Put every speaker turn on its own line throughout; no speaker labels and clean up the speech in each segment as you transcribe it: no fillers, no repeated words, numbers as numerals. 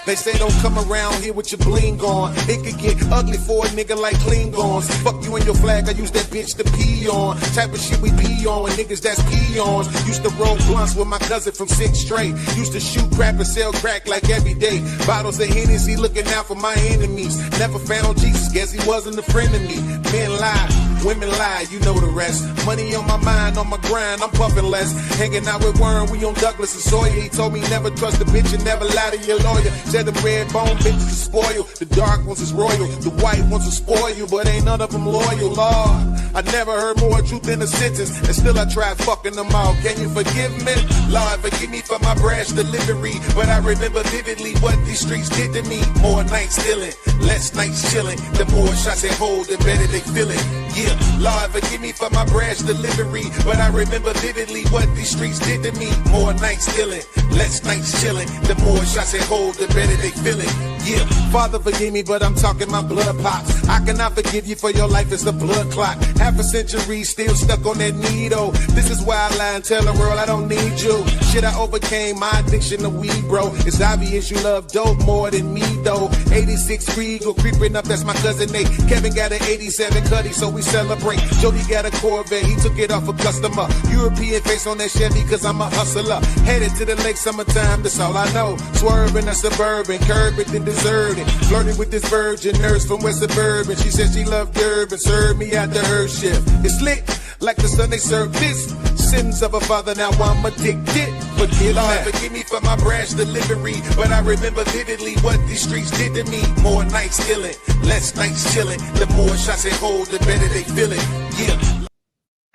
They say don't come around here with your bling on. It could get ugly for a nigga like Klingons. Fuck you and your flag, I use that bitch to pee on. Type of shit we pee on with niggas that's peons. Used to roll blunts with my cousin from 6th straight. Used to shoot crap and sell crack like every day. Bottles of Hennessy looking out for my enemies. Never found Jesus, guess he wasn't a friend of me. Men lie, women lie, you know the rest. Money on my mind, on my grind, I'm puffing less. Hanging out with Warren, we on Douglas and Sawyer. He told me never trust a bitch and never lie to your lawyer. Said the red bone bitches is spoiled. The dark ones is royal. The white ones will spoil you, but ain't none of them loyal, Lord. I never heard more truth in a sentence, and still I tried fucking them all. Can you forgive me? Lord, forgive me for my brash delivery, but I remember vividly what these streets did to me. More nights stealing, less nights chilling. The more shots they hold, the better they feel it. Yeah, Lord, forgive me for my brash delivery, but I remember vividly what these streets did to me. More nights stealing, less nights chilling. The more shots they hold, the better they feel it. Yeah, Father, forgive me, but I'm talking my blood pops. I cannot forgive you for your life, it's a blood clot. Half a century still stuck on that needle. This is why I lie and tell the world I don't need you. Shit, I overcame my addiction to weed, bro. It's obvious you love dope more than me, though. 86 Regal creeping up, that's my cousin Nate. Kevin got an 87 Cuddy, so we celebrate. Jody got a Corvette, he took it off a customer. European face on that Chevy, cause I'm a hustler. Headed to the lake, summertime, that's all I know. Swerving a Suburban, curb it, then desert it. Flirting with this virgin nurse from West Suburban. She said she loved Durban, served me after her shift. It's lit, like the Sunday service. Sins of a father, now I'm addicted. Forgive me for my brash delivery, but I remember vividly what these streets did to me. More nights stealing, less nights chilling. The more shots they hold, the better they feel it. Yeah.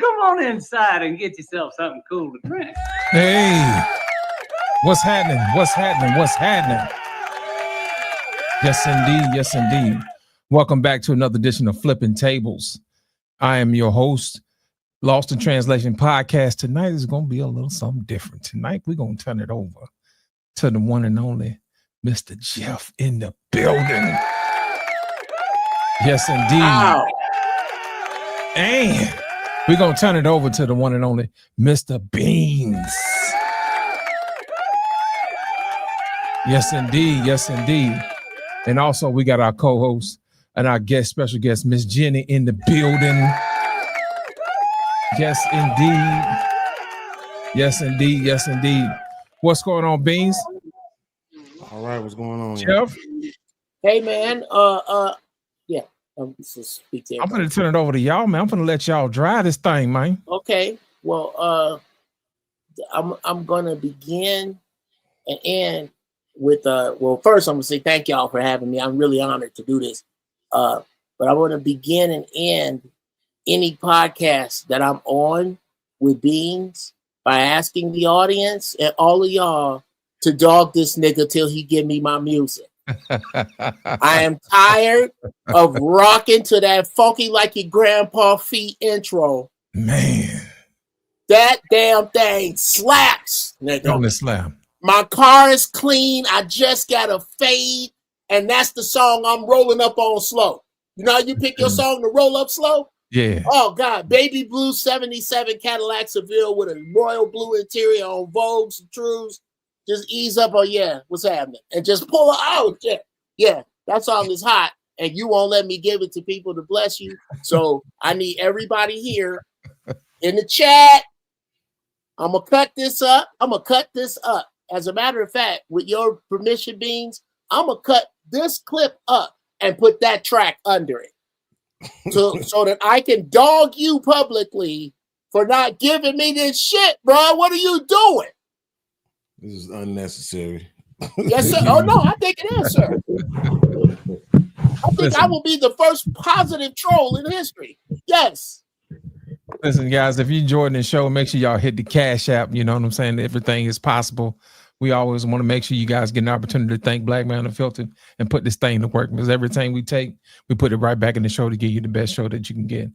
Come on inside and get yourself something cool to drink.
Hey, what's happening? What's happening? What's happening? Yes, indeed. Yes, indeed. Welcome back to another edition of Flipping Tables. I am your host. Lost in Translation podcast. Tonight is going to be a little something different. Tonight, we're going to turn it over to the one and only Mr. Jeff in the building. Yes, indeed. Wow. And we're going to turn it over to the one and only Mr. Beans. Yes, indeed. Yes, indeed. And also, we got our co-host and our special guest, Miss Jenny in the building. Yes, indeed. Yes, indeed. Yes, indeed. What's going on, Beans?
All right, what's going on,
Jeff?
Hey, man. Yeah. I'm
going to turn it over to y'all, man. I'm going to let y'all drive this thing, man.
Okay. Well, I'm going to begin and end with first I'm going to say thank y'all for having me. I'm really honored to do this. But I want to begin and end any podcast that I'm on with Beans by asking the audience and all of y'all to dog this nigga till he give me my music. I am tired of rocking to that funky like your grandpa feet intro.
Man.
That damn thing slaps, nigga.
On the slam.
My car is clean. I just got a fade, and that's the song I'm rolling up on slow. You know how you pick your song to roll up slow?
Yeah.
Oh, God. Baby blue 77 Cadillac Seville with a royal blue interior on Vogues and Trues. Just ease up. Oh, yeah. What's happening? And just pull it out. Yeah. Yeah. That song is hot. And you won't let me give it to people to bless you. So I need everybody here in the chat. I'm going to cut this up. As a matter of fact, with your permission, Beans, I'm going to cut this clip up and put that track under it. So that I can dog you publicly for not giving me this shit, bro. What are you doing?
This is unnecessary.
Yes, sir. Oh, no, I think it is, sir. I think I will be the first positive troll in history. Yes.
Listen, guys, if you enjoyed the show, make sure y'all hit the Cash App. You know what I'm saying? Everything is possible. We always want to make sure you guys get an opportunity to thank Black Man Unfiltered and put this thing to work, because everything we take, we put it right back in the show to give you the best show that you can get.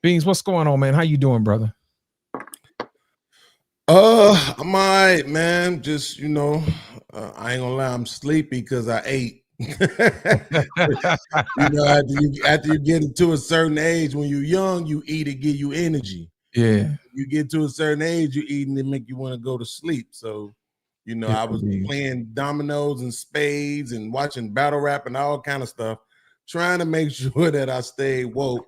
Beans, what's going on, man? How you doing, brother?
I'm all right, man. Just, I ain't gonna lie, I'm sleepy because I ate. After you get into a certain age, when you're young, you eat, it give you energy.
Yeah.
You get to a certain age, you eat and it make you want to go to sleep. So You know,
Yes,
I was
indeed.
playing dominoes and spades and watching battle rap and all kind of stuff, trying to make sure that I stayed woke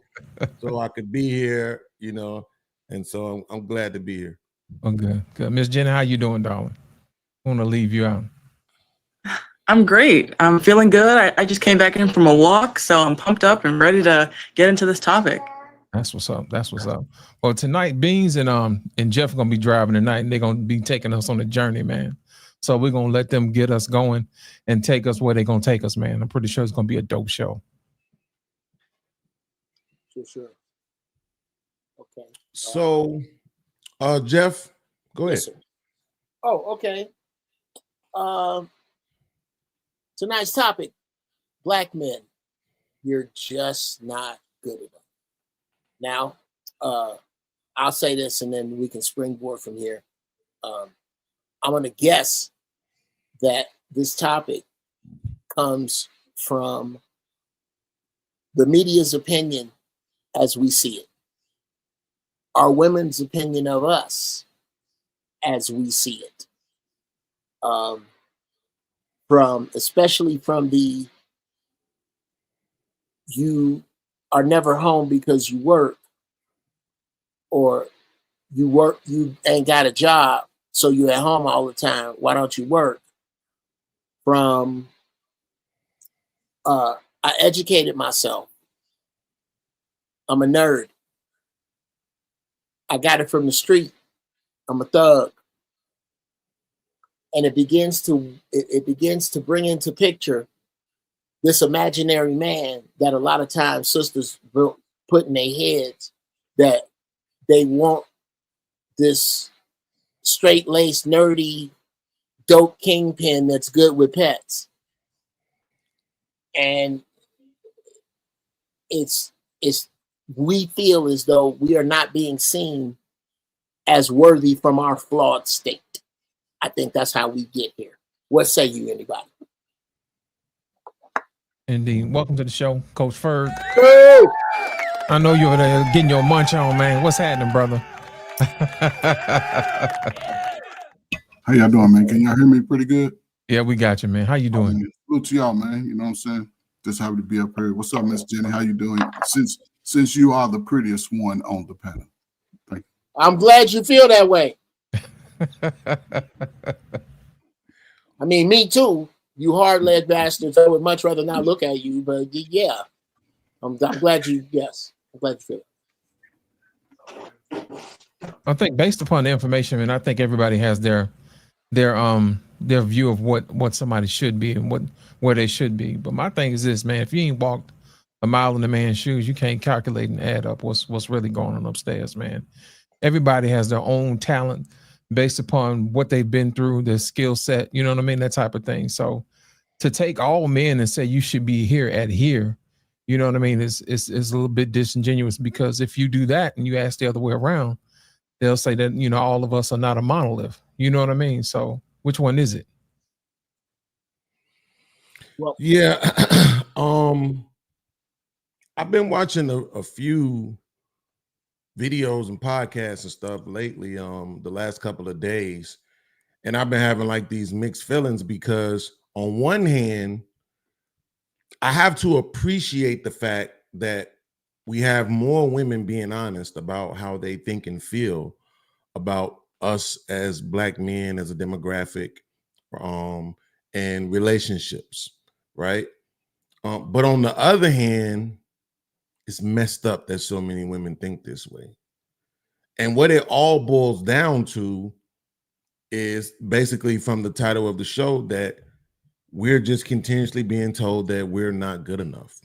so I could be here, you know. And so I'm glad to be here.
Okay, good. Miss Jenny, how you doing, darling? I want to leave you out.
I'm great. I'm feeling good. I just came back in from a walk, so I'm pumped up and ready to get into this topic.
That's what's up. That's what's up. Well, tonight, Beans and Jeff are gonna be driving tonight, and they're gonna be taking us on a journey, man. So we're gonna let them get us going and take us where they're gonna take us, man. I'm pretty sure it's gonna be a dope show.
For sure. Okay.
So, Jeff, go ahead.
Yes, sir. Oh, okay. Tonight's topic: Black men. You're just not good enough. Now, I'll say this, and then we can springboard from here. I'm going to guess that this topic comes from the media's opinion as we see it, our women's opinion of us as we see it, especially from the you are never home because you work, or you ain't got a job, so you're at home all the time. Why don't you work? From I educated myself. I'm a nerd. I got it from the street. I'm a thug. And it begins to bring into picture this imaginary man that a lot of times sisters put in their heads, that they want this straight-laced, nerdy, dope kingpin that's good with pets. And we feel as though we are not being seen as worthy from our flawed state. I think that's how we get here. What say you, anybody?
Indeed. Welcome to the show, Coach Ferg.
Hey!
I know you're there getting your munch on, man. What's happening, brother?
How y'all doing, man? Can y'all hear me pretty good?
Yeah, we got you, man. How you doing?
Salute to y'all, man. You know what I'm saying? Just happy to be up here. What's up, Miss Jenny? How you doing? Since you are the prettiest one on the panel. Thank you.
I'm glad you feel that way. I mean, me too. You hard-led bastards. I would much rather not look at you, but yeah. I'm glad you, yes. I'm glad you feel it.
I think based upon the information, and I think everybody has their view of what somebody should be and where they should be. But my thing is this, man: if you ain't walked a mile in a man's shoes, you can't calculate and add up what's really going on upstairs, man. Everybody has their own talent based upon what they've been through, their skill set, you know what I mean, that type of thing. So to take all men and say you should be here, you know what I mean, is a little bit disingenuous, because if you do that and you ask the other way around, they'll say that, you know, all of us are not a monolith. You know what I mean? So which one is it?
Well, yeah. I've been watching a few videos and podcasts and stuff lately, the last couple of days. And I've been having like these mixed feelings, because on one hand, I have to appreciate the fact that we have more women being honest about how they think and feel about us as Black men, as a demographic, and relationships, right? But on the other hand, it's messed up that so many women think this way. And what it all boils down to is basically, from the title of the show, that we're just continuously being told that we're not good enough.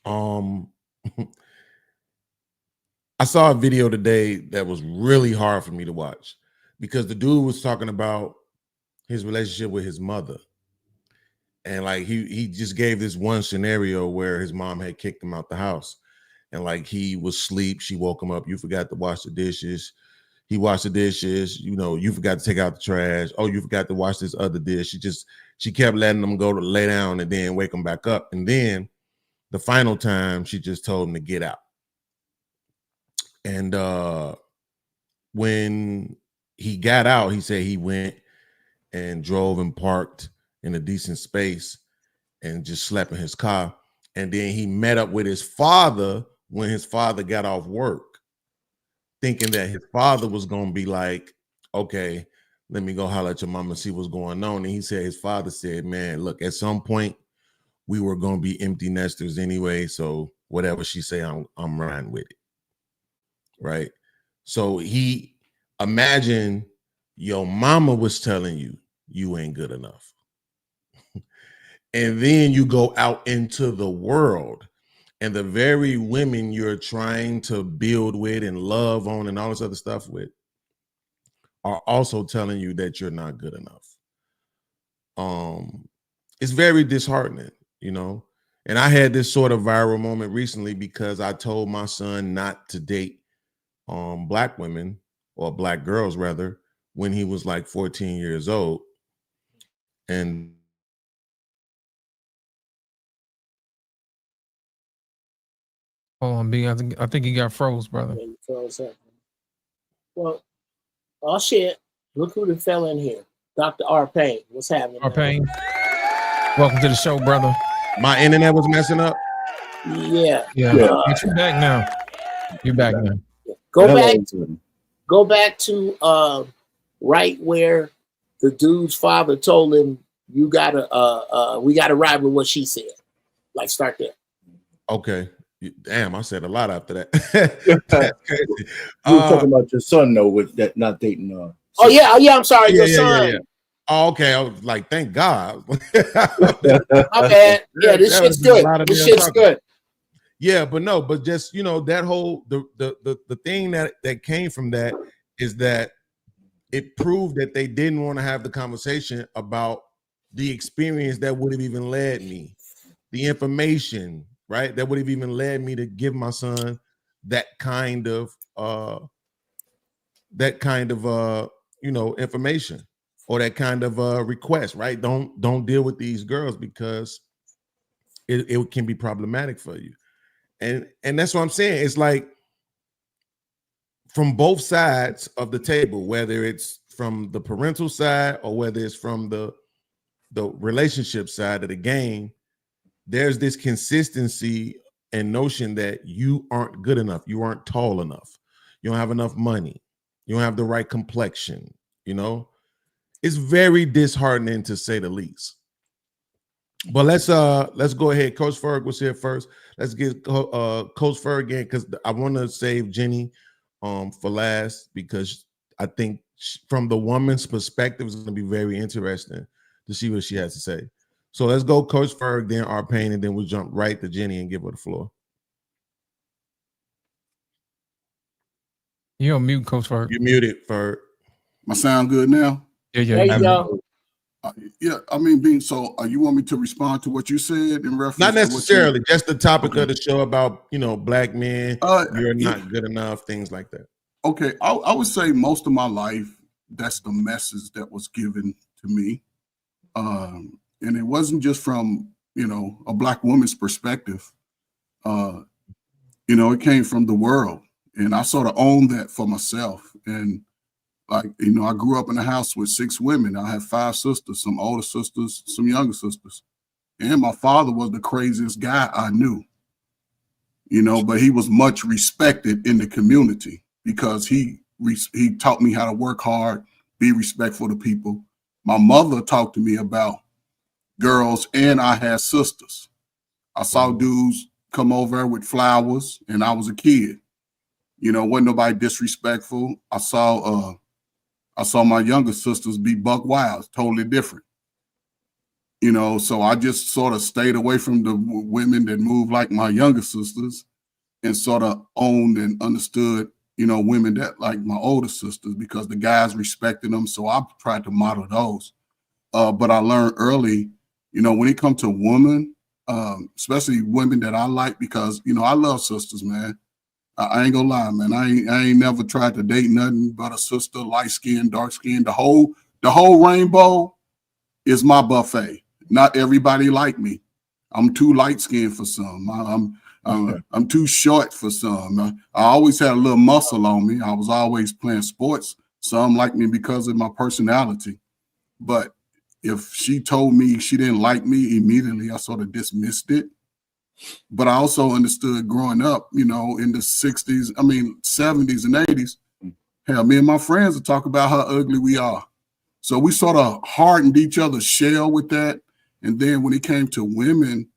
I saw a video today that was really hard for me to watch, because the dude was talking about his relationship with his mother. And like he just gave this one scenario where his mom had kicked him out the house, and like he was asleep, she woke him up. You forgot to wash the dishes. He washed the dishes. You know, you forgot to take out the trash. Oh, you forgot to wash this other dish. She kept letting him go to lay down and then wake him back up. And then the final time, she just told him to get out. And when he got out, he said he went
and drove and parked in a decent space and just slept in his car. And then he met up with his father when his father got off work, thinking that his father was going to be like, okay, let me go holler at your mom and see what's going on. And he said, his father said, man, look, at some point we were going to be empty nesters anyway. So whatever she say, I'm riding with it. Right. So he imagine your mama was telling you, you ain't good enough. And then you go out into the world and the very women you're trying to build with and love on and all this other stuff with are also telling you that you're not good enough. It's very disheartening, you know. And I had this sort of viral moment recently because I told my son not to date black women, or black girls rather, when he was like 14 years old. And
Hold on, B. I think he got froze, brother.
Yeah, he froze up. Well, oh shit! Look who fell in here, Dr. R. Payne. What's happening?
R. Payne, welcome to the show, brother.
my internet was messing up.
Yeah.
But you're back now. You're back now.
Go back to right where the dude's father told him, we gotta ride with what she said. Like, start there.
Okay. Damn, I said a lot after that.
That's crazy. You were talking about your son, though, with that not dating.
Oh yeah, I'm sorry, your son.
Yeah. Oh, okay. I was like, thank God.
My bad. Yeah, this shit's good. This shit's good.
Yeah, but just, you know, that whole the thing that came from that is that it proved that they didn't want to have the conversation about the experience that would have even led me, the information, right? That would have even led me to give my son that kind of you know, information, or that kind of request, right? Don't deal with these girls because it can be problematic for you. And that's what I'm saying. It's like from both sides of the table, whether it's from the parental side or whether it's from the relationship side of the game, there's this consistency and notion that you aren't good enough. You aren't tall enough. You don't have enough money. You don't have the right complexion. You know, it's very disheartening to say the least. But let's go ahead. Coach Ferg was here first. Let's get Coach Ferg again, because I want to save Jenny for last, because I think from the woman's perspective, it's going to be very interesting to see what she has to say. So let's go Coach Ferg, then R. Payne, and then we'll jump right to Jenny and give her the floor.
You're on mute, Coach Ferg.
You're muted, Ferg.
My sound good now?
Yeah.
There you go.
Yeah, I mean, you want me to respond to what you said in reference?
Not necessarily,
to
just the topic of the show about, you know, black men, you're not good enough, things like that.
Okay, I would say most of my life, that's the message that was given to me. And it wasn't just from, you know, a black woman's perspective. You know, it came from the world. And I sort of owned that for myself. And like, you know, I grew up in a house with 6 women. I have 5 sisters, some older sisters, some younger sisters. And my father was the craziest guy I knew, you know, but he was much respected in the community because he taught me how to work hard, be respectful to people. My mother talked to me about girls, and I had sisters. I saw dudes come over with flowers, and I was a kid. You know, wasn't nobody disrespectful. I saw my younger sisters be buck wild, totally different. You know, so I just sort of stayed away from the women that moved like my younger sisters, and sort of owned and understood, you know, women that like my older sisters, because the guys respected them. So I tried to model those. But I learned early, you know, when it comes to women, especially women that I like, because, you know, I love sisters, man. I ain't gonna lie, man. I ain't never tried to date nothing but a sister, light skin, dark skin. The whole rainbow is my buffet. Not everybody like me. I'm too light skinned for some. I'm too short for some. I always had a little muscle on me. I was always playing sports. Some like me because of my personality. But if she told me she didn't like me immediately, I sort of dismissed it. But I also understood growing up, you know, in the 60s, 70s and 80s, hell, me and my friends would talk about how ugly we are. So we sort of hardened each other's shell with that. And then when it came to women,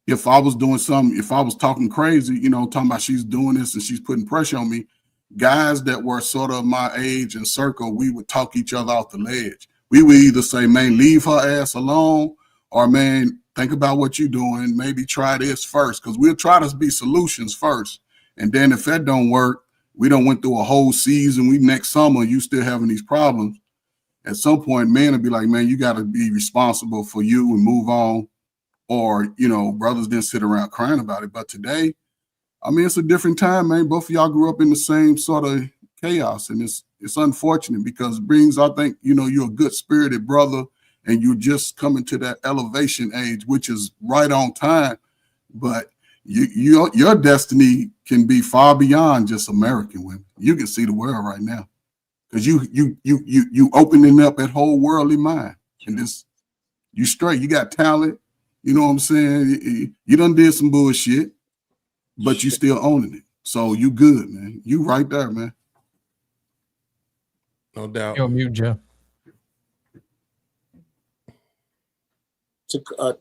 if I was doing something, if I was talking crazy, you know, talking about she's doing this and she's putting pressure on me, guys that were sort of my age and circle, we would talk each other off the ledge. We would either say, man, leave her ass alone, or man, think about what you're doing. Maybe try this first, because we'll try to be solutions first. And then if that don't work, we done went through a whole season. We next summer, you still having these problems. At some point, man will be like, man, you got to be responsible for you and move on. Or, you know, brothers didn't sit around crying about it. But today, I mean, it's a different time, man. Both of y'all grew up in the same sort of chaos. And it's unfortunate because it brings, I think, you know, you're a good-spirited brother and you're just coming to that elevation age, which is right on time. But your destiny can be far beyond just American women. You can see the world right now because you opening up that whole worldly mind. And this, you straight, you got talent. You know what I'm saying? You done did some bullshit, but you still owning it. So you good, man. You right there, man.
No doubt.
You're on mute, Jeff.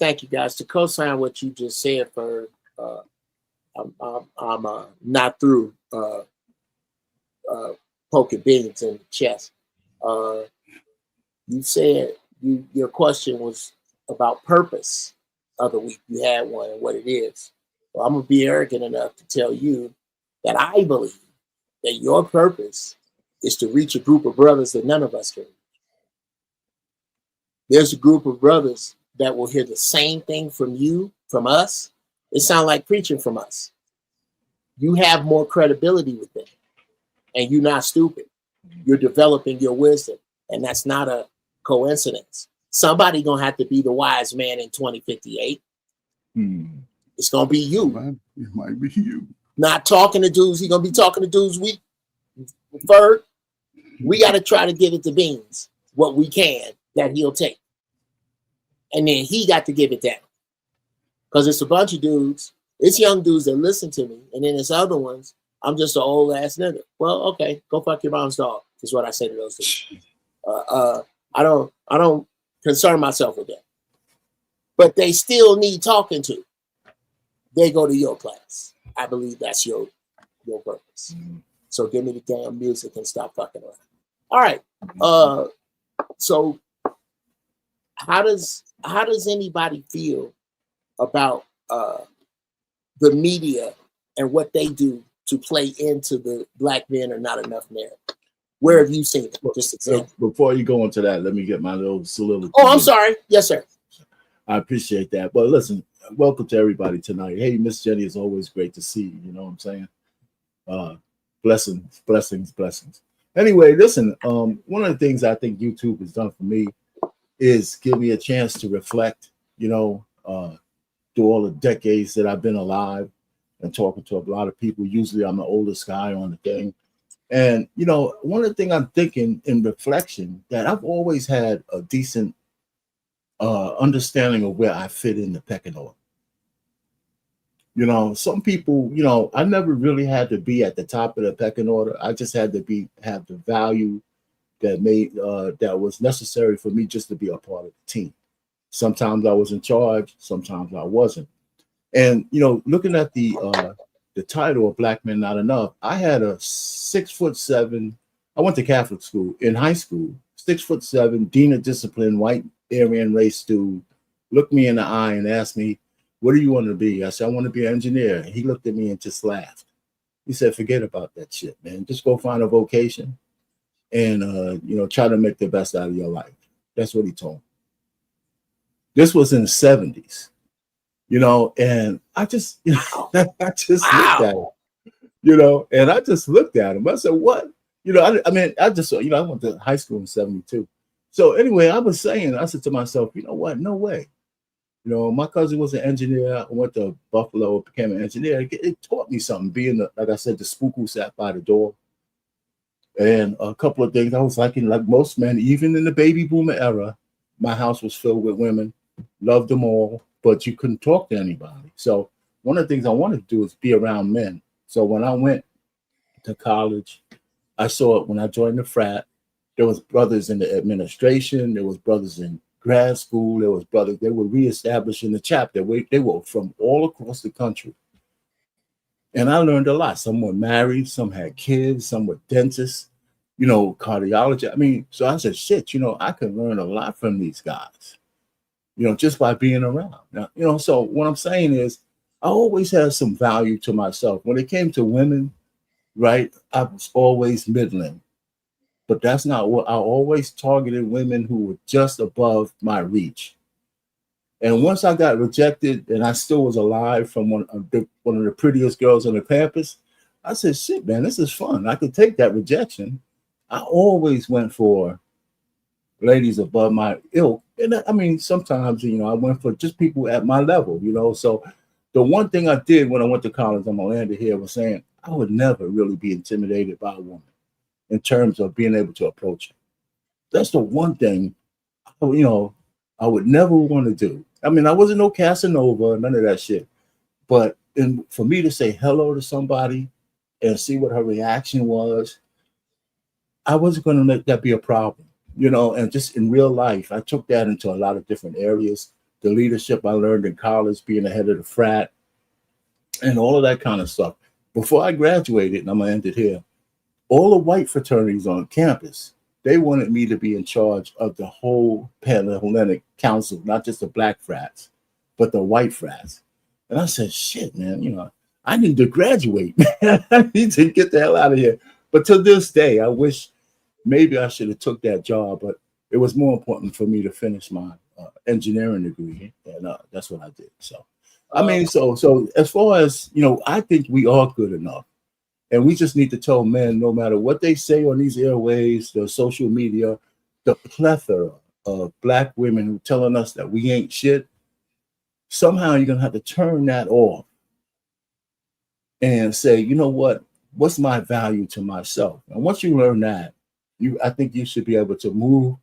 Thank you, guys. To co-sign what you just said, for I'm not through poking beans in the chest. You said your question was about purpose. Other week you had one and what it is. Well, I'm gonna be arrogant enough to tell you that I believe that your purpose is to reach a group of brothers that none of us can reach. There's a group of brothers that will hear the same thing from you, from us. It sounds like preaching from us. You have more credibility with them, and you're not stupid. You're developing your wisdom, and that's not a coincidence. Somebody gonna have to be the wise man in 2058. It's gonna be you.
It might be you.
Not talking to dudes. He gonna be talking to dudes we prefer. We got to try to give it to Beans what we can that he'll take, and then he got to give it down because it's a bunch of dudes. It's young dudes that listen to me, and then it's other ones. I'm just an old ass nigga. Well, okay, go fuck your mom's dog. Is what I say to those dudes. I don't concern myself with that. But they still need talking to. They go to your class. I believe that's your purpose. So give me the damn music and stop fucking around. All right. So how does anybody feel about the media and what they do to play into the black men are not enough narrative? Where have you seen it? Just example.
Before you go into that, let me get my little soliloquy.
Oh, I'm sorry. Yes, sir.
I appreciate that. But listen, welcome to everybody tonight. Hey, Miss Jenny, it's always great to see you. You know what I'm saying? Blessings, blessings, blessings. Anyway, listen, one of the things I think YouTube has done for me is give me a chance to reflect, you know, through all the decades that I've been alive and talking to a lot of people. Usually I'm the oldest guy on the thing. And, you know, one of the things I'm thinking in reflection that I've always had a decent understanding of where I fit in the pecking order. You know, some people, you know, I never really had to be at the top of the pecking order. I just had to have the value that that was necessary for me just to be a part of the team. Sometimes I was in charge, sometimes I wasn't. And, you know, looking at the title of Black Men Not Enough, I had a 6'7". I went to Catholic school in high school, 6'7", dean of discipline, white Aryan race dude, looked me in the eye and asked me, "What do you want to be?" I said, "I want to be an engineer." And he looked at me and just laughed. He said, "Forget about that shit, man. Just go find a vocation and, you know, try to make the best out of your life." That's what he told me. This was in the 70s, you know, and I just, you know, I just looked at him, you know, and I just looked at him. I said, "What?" You know, I mean, I just, you know, I went to high school in 72. So anyway, I said to myself, you know what? No way. You know, my cousin was an engineer. I went to Buffalo, became an engineer. It taught me something, being, like I said, the spook who sat by the door. And a couple of things I was like most men, even in the baby boomer era, my house was filled with women, loved them all, but you couldn't talk to anybody. So one of the things I wanted to do is be around men. So when I went to college, I saw it when I joined the frat. There was brothers in the administration. There was brothers in grad school. There was brothers. They were reestablishing the chapter. They were from all across the country. And I learned a lot. Some were married. Some had kids. Some were dentists, cardiology. I mean, so I said, shit, I can learn a lot from these guys, just by being around. Now, so what I'm saying is I always had some value to myself. When it came to women, right, I was always middling. But that's not what I always targeted women who were just above my reach. And once I got rejected and I still was alive from one of the prettiest girls on the campus, I said, shit, man, this is fun. I could take that rejection. I always went for ladies above my ilk. And I mean, sometimes, I went for just people at my level, So the one thing I did when I went to college, I'm going to land it here, was saying I would never really be intimidated by a woman in terms of being able to approach her. That's the one thing, I would never want to do. I mean, I wasn't no Casanova, none of that shit. But for me to say hello to somebody and see what her reaction was, I wasn't going to let that be a problem, and just in real life, I took that into a lot of different areas. The leadership I learned in college, being the head of the frat, and all of that kind of stuff. Before I graduated, and I'm going to end it here, all the white fraternities on campus, they wanted me to be in charge of the whole Pan-Hellenic Council, not just the black frats, but the white frats. And I said, shit, man, I need to graduate. I need to get the hell out of here. But to this day, I wish maybe I should have took that job, but it was more important for me to finish my engineering degree. And that's what I did. So, I mean, so as far as, I think we are good enough. And we just need to tell men, no matter what they say on these airways, the social media, the plethora of black women who telling us that we ain't shit, somehow you're going to have to turn that off and say, you know what? What's my value to myself? And once you learn that, I think you should be able to move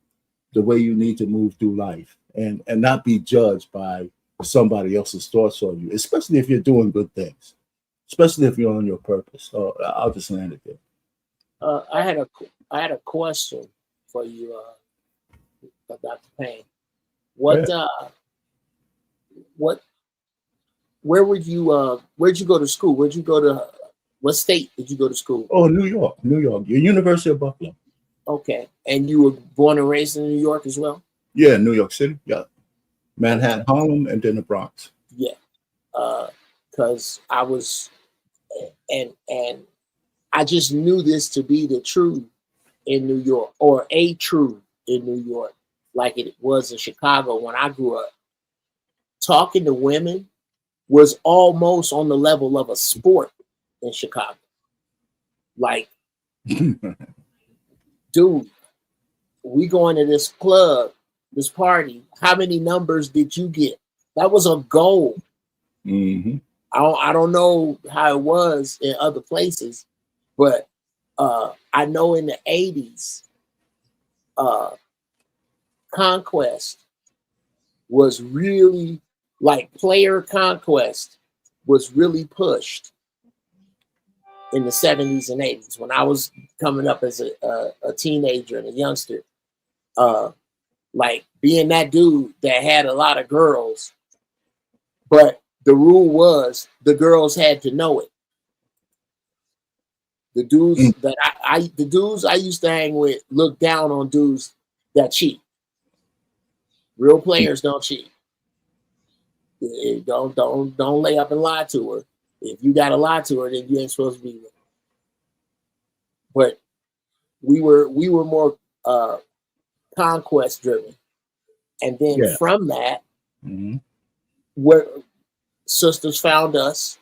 the way you need to move through life and not be judged by somebody else's thoughts on you, especially if you're doing good things. Especially if you're on your purpose. So I'll just land it there.
I had a question for you, Dr. Payne. Where'd you go to school? What state did you go to school?
Oh, New York, University of Buffalo.
Okay. And you were born and raised in New York as well?
Yeah, New York City. Yeah. Manhattan, Harlem, and then the Bronx.
Yeah. Because I was, and I just knew this to be the truth in New York, or a truth in New York, like it was in Chicago when I grew up. Talking to women was almost on the level of a sport in Chicago. Like, dude, we going to this club, this party. How many numbers did you get? That was a goal.
Mm-hmm.
I don't know how it was in other places, but I know in the 80s, conquest was really, like, player conquest was really pushed in the 70s and 80s when I was coming up as a teenager and a youngster. Like being that dude that had a lot of girls, but the rule was the girls had to know it. The dudes that the dudes I used to hang with looked down on dudes that cheat. Real players don't cheat. Don't lay up and lie to her. If you got to lie to her, then you ain't supposed to be with her. But we were more conquest driven, and then from that, where sisters found us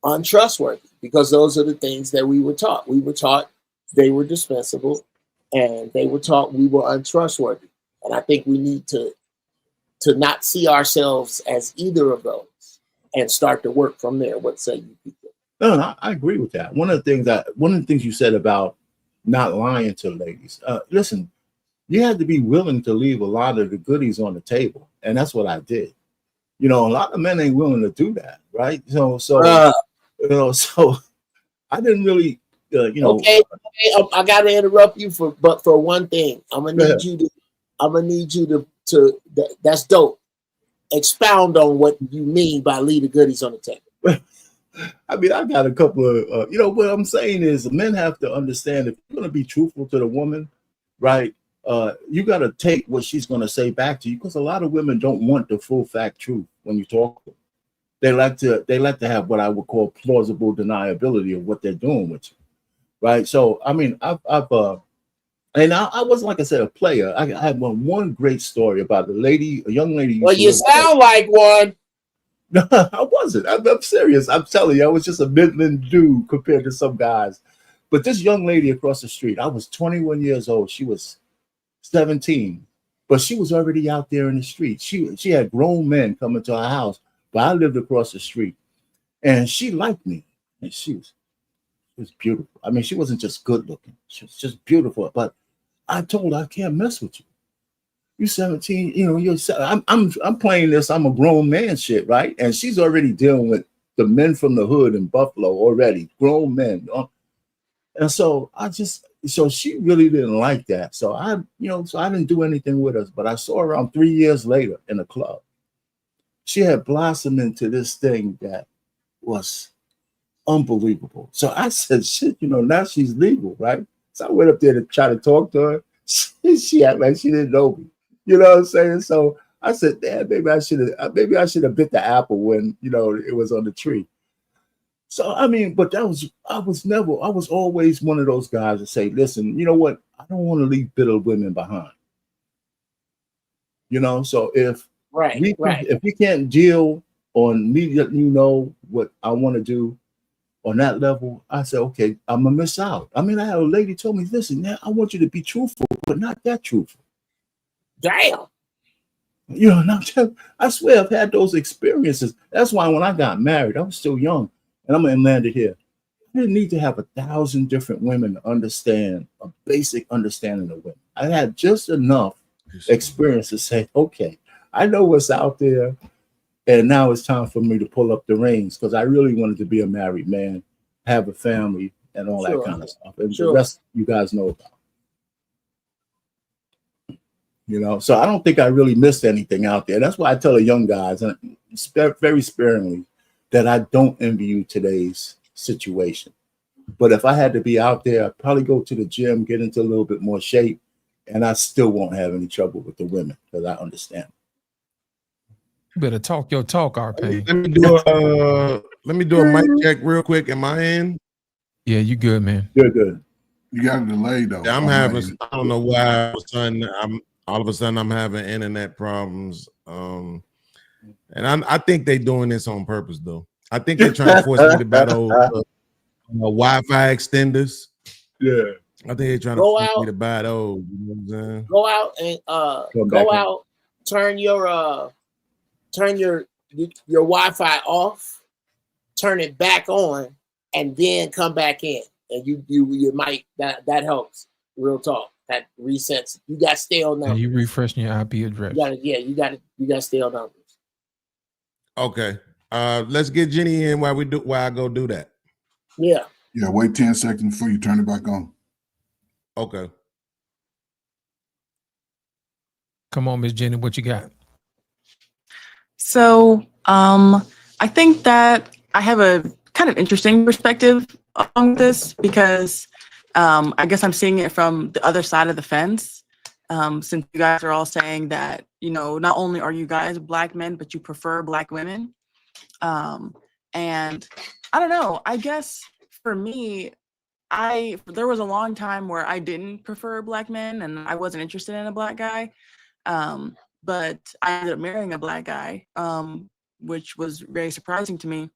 untrustworthy, because those are the things that we were taught. We were taught they were dispensable, and they were taught we were untrustworthy. And I think we need to not see ourselves as either of those and start to work from there. What say you people?
No, I agree with that. One of the things you said about not lying to ladies. Listen, you had to be willing to leave a lot of the goodies on the table, and that's what I did. You know, a lot of men ain't willing to do that, right? So so I didn't really,
Okay, I gotta interrupt you for one thing. I'm gonna need you to that's dope. Expound on what you mean by leave the goodies on the table.
I mean, I got a couple of, what I'm saying is men have to understand if you're going to be truthful to the woman, right? You got to take what she's going to say back to you, because a lot of women don't want the full fact truth when you talk to them. They like to have what I would call plausible deniability of what they're doing with you, right? So, I mean, I wasn't, like I said, a player. I had one great story about a young lady.
Well, you sound like one.
No, I wasn't. I'm serious. I'm telling you, I was just a Midland dude compared to some guys. But this young lady across the street, I was 21 years old. She was 17, but she was already out there in the street. She had grown men coming to her house, but I lived across the street, and she liked me, and she was beautiful. I mean, she wasn't just good looking; she was just beautiful. But I told her, I can't mess with you. You're 17, I'm playing this, I'm a grown man shit, right? And she's already dealing with the men from the hood in Buffalo already, grown men. And so she really didn't like that. So I didn't do anything with her, but I saw her around 3 years later in a club. She had blossomed into this thing that was unbelievable. So I said, shit, now she's legal, right? So I went up there to try to talk to her. She acted like she didn't know me. You know what I'm saying? So I said, damn, maybe I should have bit the apple when, it was on the tree. So, I mean, but I was always one of those guys that say, listen, you know what? I don't want to leave bitter women behind. So if we can't deal on me letting you know what I want to do on that level, I said, okay, I'm going to miss out. I mean, I had a lady told me, listen, man, I want you to be truthful, but not that truthful.
Damn.
I swear I've had those experiences. That's why when I got married, I was still young, and I'm in landed here. I didn't need to have 1,000 different women to understand a basic understanding of women. I had just enough experience to say, okay, I know what's out there, and now it's time for me to pull up the reins, because I really wanted to be a married man, have a family, and all that kind of stuff. And the rest you guys know about. So I don't think I really missed anything out there. That's why I tell the young guys, and very sparingly, that I don't envy you today's situation. But if I had to be out there, I'd probably go to the gym, get into a little bit more shape, and I still won't have any trouble with the women, because I understand.
You better talk your talk, RP.
Let me do a mic check real quick. Am I in?
Yeah, you good, man.
You're good.
You got a delay though.
Yeah, I don't know why all of a sudden I'm having internet problems. And I think they're doing this on purpose, though. I think they're trying to force me to buy those Wi-Fi extenders.
Yeah.
I think they're trying to force me to buy those. You know what I'm saying?
Go out and turn your Wi-Fi off, turn it back on, and then come back in. And you might that helps. Real talk. That resets. You got stale numbers.
And you refreshing your IP address.
You got stale numbers.
Okay. Let's get Jenny in while I go do that.
Yeah.
Yeah, wait 10 seconds before you turn it back on.
Okay.
Come on, Miss Jenny, what you got?
So I think that I have a kind of interesting perspective on this, because I guess I'm seeing it from the other side of the fence. Since you guys are all saying that, not only are you guys Black men, but you prefer Black women. And I don't know, I guess for me, there was a long time where I didn't prefer Black men and I wasn't interested in a Black guy. But I ended up marrying a Black guy, which was very surprising to me.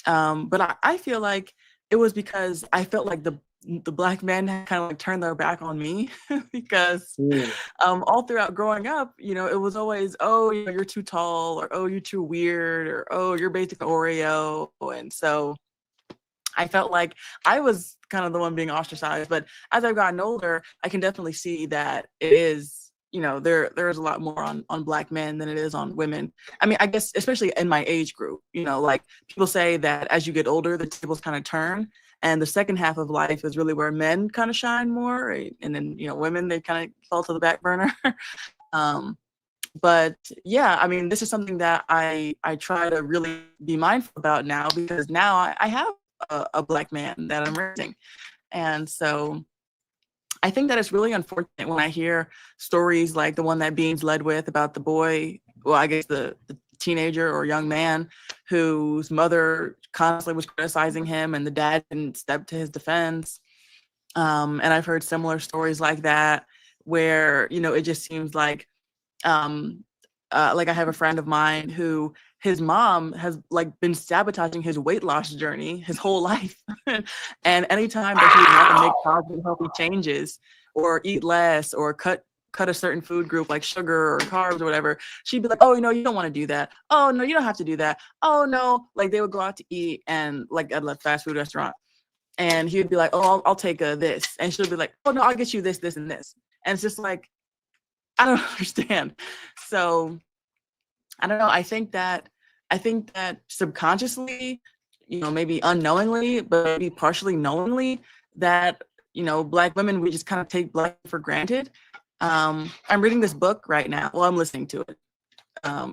But I feel like it was because I felt like the Black men had kind of like turned their back on me because all throughout growing up, it was always, oh, you're too tall, or oh, you're too weird, or oh, you're basic Oreo. And so I felt like I was kind of the one being ostracized. But as I've gotten older, I can definitely see that it is, there is a lot more on Black men than it is on women. I mean, I guess especially in my age group, like people say that as you get older, the tables kind of turn, and the second half of life is really where men kind of shine more, right? And then women, they kind of fall to the back burner. But yeah, I mean, this is something that I try to really be mindful about now, because now I have a Black man that I'm raising. And so I think that it's really unfortunate when I hear stories like the one that Beans led with about the boy, well, I guess the teenager or young man whose mother constantly was criticizing him and the dad didn't step to his defense. And I've heard similar stories like that where, it just seems like I have a friend of mine who his mom has been sabotaging his weight loss journey his whole life. And anytime that he would want to make positive, healthy changes or eat less or cut a certain food group like sugar or carbs or whatever, she'd be like, oh, you don't want to do that. Oh, no, you don't have to do that. Oh, no. They would go out to eat and at a fast food restaurant. And he would be like, oh, I'll take this. And she'll be like, oh, no, I'll get you this, this, and this. And it's just like, I don't understand. So I don't know. I think that subconsciously, maybe unknowingly, but maybe partially knowingly, that, Black women, we just kind of take Black for granted. I'm reading this book right now. Well, I'm listening to it.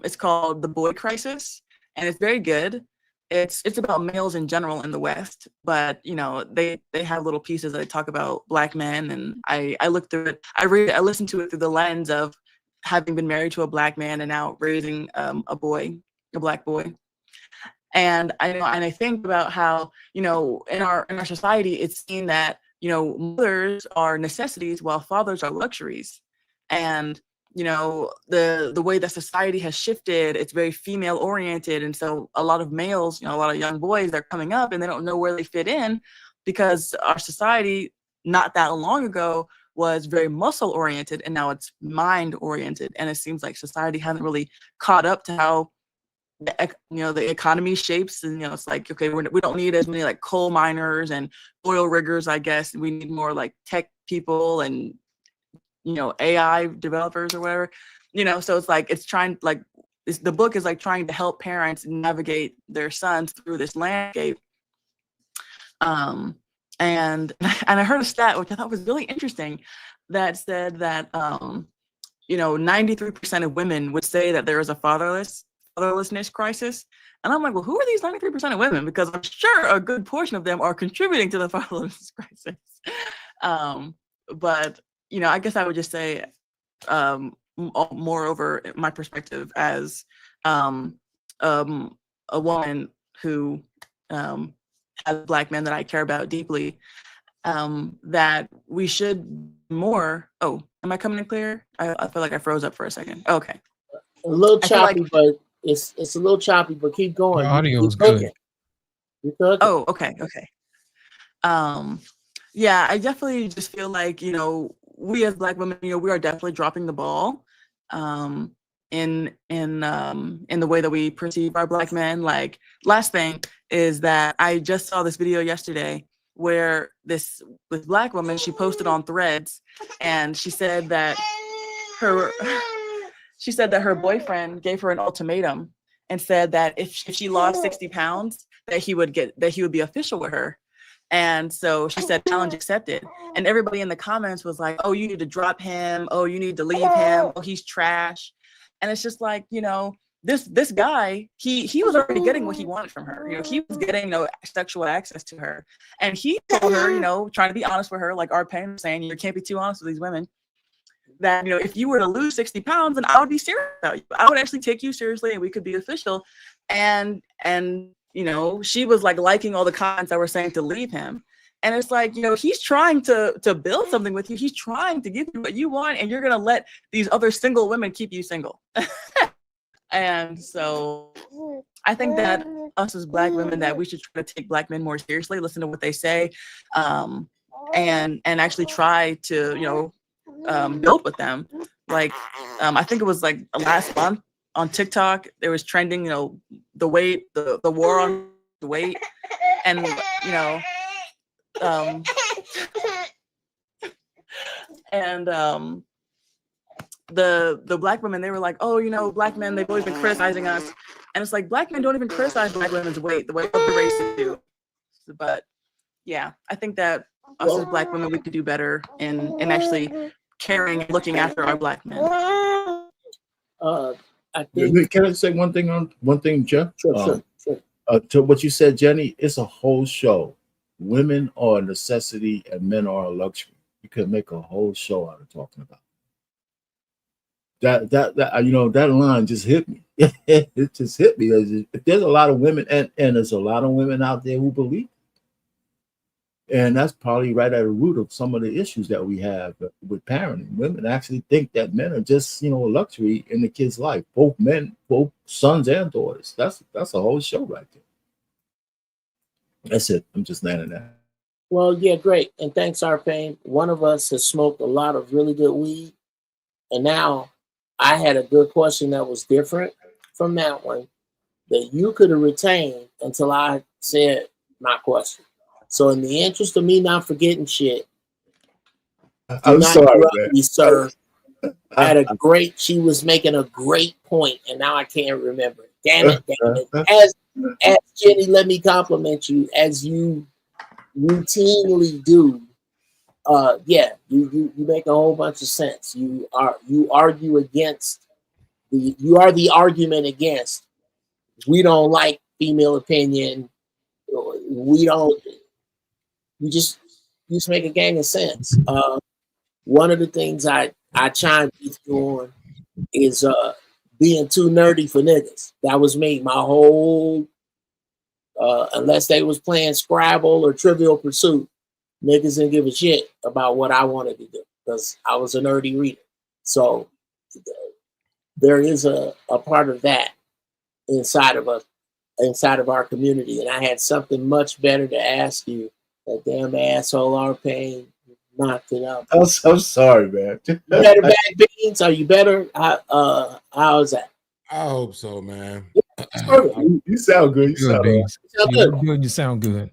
It's called The Boy Crisis, and it's very good. It's about males in general in the West, but they have little pieces that talk about Black men, and I look through it. I listen to it through the lens of having been married to a Black man and now raising a Black boy. And I think about how in our society it's seen that mothers are necessities while fathers are luxuries, and the way that society has shifted, it's very female oriented. And so a lot of males, a lot of young boys, they're coming up and they don't know where they fit in, because our society not that long ago was very muscle oriented, and now it's mind oriented. And it seems like society hasn't really caught up to how the economy shapes. And it's like, okay, we don't need as many coal miners and oil riggers. I guess we need more tech people and AI developers or whatever, so it's it's trying the book is trying to help parents navigate their sons through this landscape. And I heard a stat, which I thought was really interesting, that said that 93% of women would say that there is a fatherlessness crisis. And I'm like, well, who are these 93% of women? Because I'm sure a good portion of them are contributing to the fatherlessness crisis. But I guess I would just say, moreover, my perspective as a woman who has Black men that I care about deeply, that we should more. Oh, am I coming in clear? I feel like I froze up for a second. Okay.
A little choppy, but it's a little choppy, but keep going.
The audio is good.
Oh, okay. Yeah, I definitely just feel like, we as Black women, we are definitely dropping the ball in the way that we perceive our Black men. Last thing is that I just saw this video yesterday where this Black woman, she posted on Threads, and she said that her boyfriend gave her an ultimatum and said that if she lost 60 pounds, that he would be official with her. And so she said, challenge accepted. And everybody in the comments was like, oh, you need to drop him. Oh, you need to leave him. Oh, he's trash. And it's just like, this guy, he was already getting what he wanted from her. He was getting no sexual access to her. And he told her, trying to be honest with her, like our parents saying, you can't be too honest with these women, that, if you were to lose 60 pounds, then I would be serious about you. I would actually take you seriously and we could be official. And she was liking all the comments that were saying to leave him. And it's like, he's trying to build something with you. He's trying to give you what you want, and you're going to let these other single women keep you single. And so I think that us as Black women, that we should try to take Black men more seriously, listen to what they say, and actually try to, build with them. I think it was last month on TikTok, there was trending, the war on the weight. and you know, um, and the black women, they were like, oh, you know, black men, they've always been criticizing us, and it's like black men don't even criticize black women's weight the way other races do. But yeah, I think that us as black women, we could do better in actually caring and looking after our black men.
I think.
Can I say one thing, Jeff?
Sure.
To what you said, Jenny, it's a whole show. Women are a necessity and men are a luxury. You could make a whole show out of talking about that. You know, that line just hit me. It just hit me. There's a lot of women, and there's a lot of women out there who believe. And that's probably right at the root of some of the issues that we have with parenting. Women actually think that men are just, you know, a luxury in the kid's life. Both men, both sons and daughters. That's a whole show right there. That's it. I'm just landing that.
Well, yeah, great. And thanks, Arpain. One of us has smoked a lot of really good weed. And now I had a good question that was different from that one that you could have retained until I said my question. So in the interest of me not forgetting shit,
I'm sorry, man.
Me, sir. She was making a great point, and now I can't remember it. Damn it. As Jenny, let me compliment you, as you routinely do. You make a whole bunch of sense. You argue against you are the argument against, we don't like female opinion. You just make a gang of sense. One of the things I chimed with you on is being too nerdy for niggas. That was me. My whole unless they was playing Scrabble or Trivial Pursuit, niggas didn't give a shit about what I wanted to do because I was a nerdy reader. So there is a part of that inside of our community. And I had something much better to ask you. That damn asshole Arpain knocked it out.
I'm sorry, man.
You better, Bad Beans? Are you better? How's that?
I hope so, man.
You sound good.
You sound good.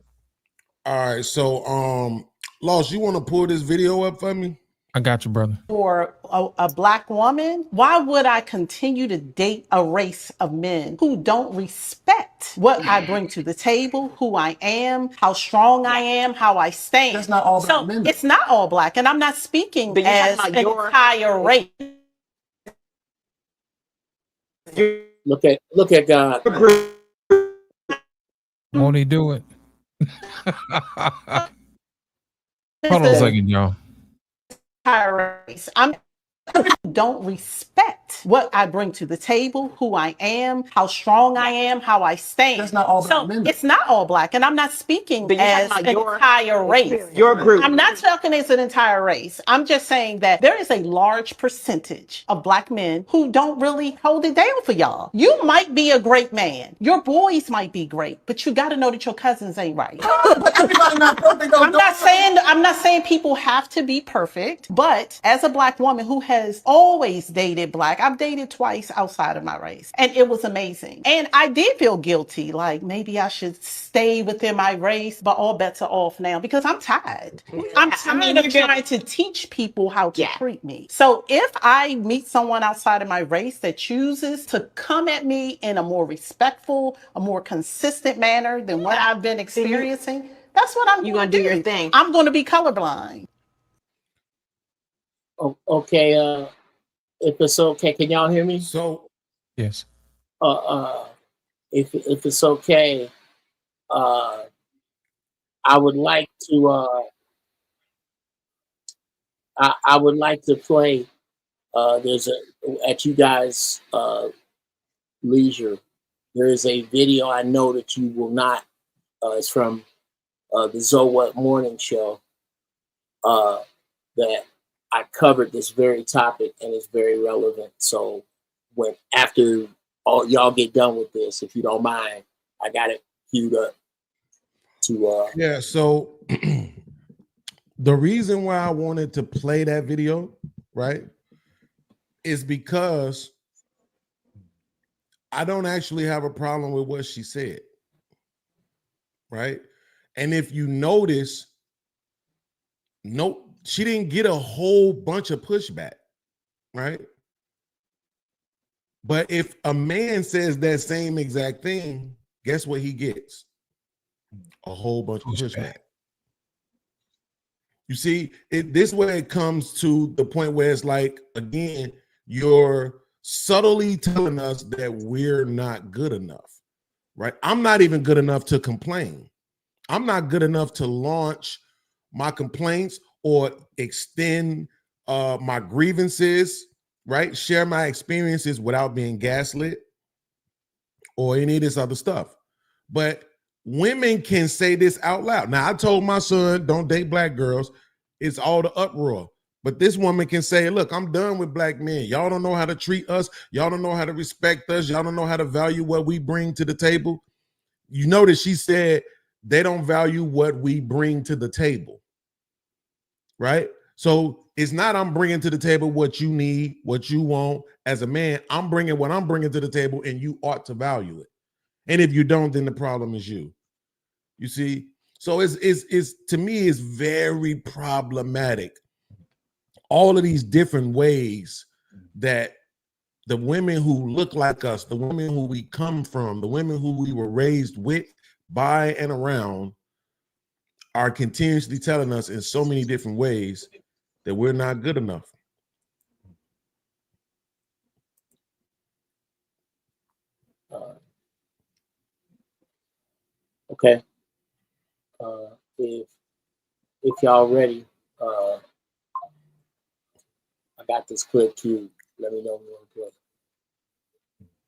All right, so Lost, you want to pull this video up for me?
I got you, brother.
For a black woman, why would I continue to date a race of men who don't respect what I bring to the table, who I am, how strong I am, how I stand?
That's not all black men.
It's not all black, and I'm not speaking as an entire race.
Look at God.
Won't he do it? Hold on a second, y'all.
Race. I don't respect what I bring to the table, who I am, how strong I am, how I stand.
That's not all black men.
It's not all black, and I'm not speaking as an entire race.
Your group.
I'm not talking as an entire race. I'm just saying that there is a large percentage of black men who don't really hold it down for y'all. You might be a great man. Your boys might be great, but you got to know that your cousins ain't right.
But everybody not perfect.
I'm not saying people have to be perfect, but as a black woman who has always dated black, I've dated twice outside of my race, and it was amazing. And I did feel guilty, like maybe I should stay within my race, but all bets are off now because I'm tired. I'm tired of trying to teach people how to treat me. So if I meet someone outside of my race that chooses to come at me in a more respectful, a more consistent manner than what I've been experiencing, that's what I'm going to do.
Your thing.
I'm going to be colorblind.
Okay, if it's okay, can y'all hear me?
So
yes.
If it's okay, I would like to I would like to play. There's at you guys' leisure. There is a video I know that you will not. It's from the Zowat Morning Show. That I covered this very topic and it's very relevant. So after all y'all get done with this, if you don't mind, I got it queued up to
so the reason why I wanted to play that video, right, is because I don't actually have a problem with what she said, right? And if you notice, no, she didn't get a whole bunch of pushback, right? But if a man says that same exact thing, guess what he gets? A whole bunch of pushback. You see, this way it comes to the point where it's like, again, you're subtly telling us that we're not good enough, right? I'm not even good enough to complain. I'm not good enough to launch my complaints or extend my grievances, right? Share my experiences without being gaslit or any of this other stuff. But women can say this out loud. Now, I told my son, don't date black girls. It's all the uproar. But this woman can say, look, I'm done with black men. Y'all don't know how to treat us. Y'all don't know how to respect us. Y'all don't know how to value what we bring to the table. You notice she said they don't value what we bring to the table, right? So it's not I'm bringing to the table what you need, what you want as a man. I'm bringing what I'm bringing to the table, and you ought to value it. And if you don't, then the problem is you. You see? So it's to me, it's very problematic. All of these different ways that the women who look like us, the women who we come from, the women who we were raised with, by, and around are continuously telling us in so many different ways that we're not good enough.
Okay. If y'all ready, I got this clip too. Let me know when you want to play.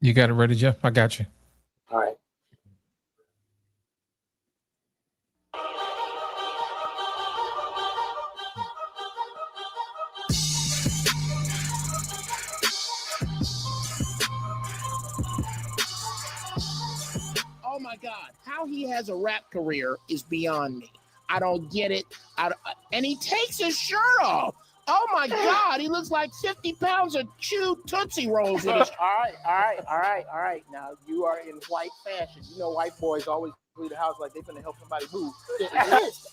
You got it ready, Jeff? I got you.
All right. Oh my God, how he has a rap career is beyond me. I don't get it. And he takes his shirt off. Oh my God, he looks like 50 pounds of chewed Tootsie Rolls. All right. Now you are in white fashion. You know, white boys always leave the house like they're going to help somebody move.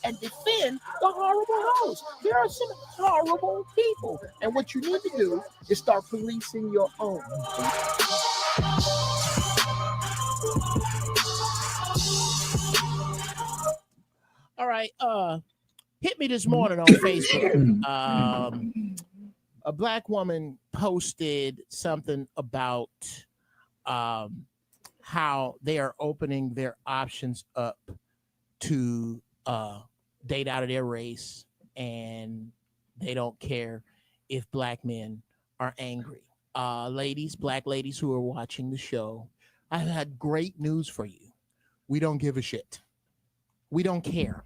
And defend the horrible hoes. There are some horrible people. And what you need to do is start policing your own. All right, hit me this morning on Facebook. A black woman posted something about how they are opening their options up to date out of their race, and they don't care if black men are angry. Ladies, black ladies who are watching the show, I had great news for you. We don't give a shit. We don't care.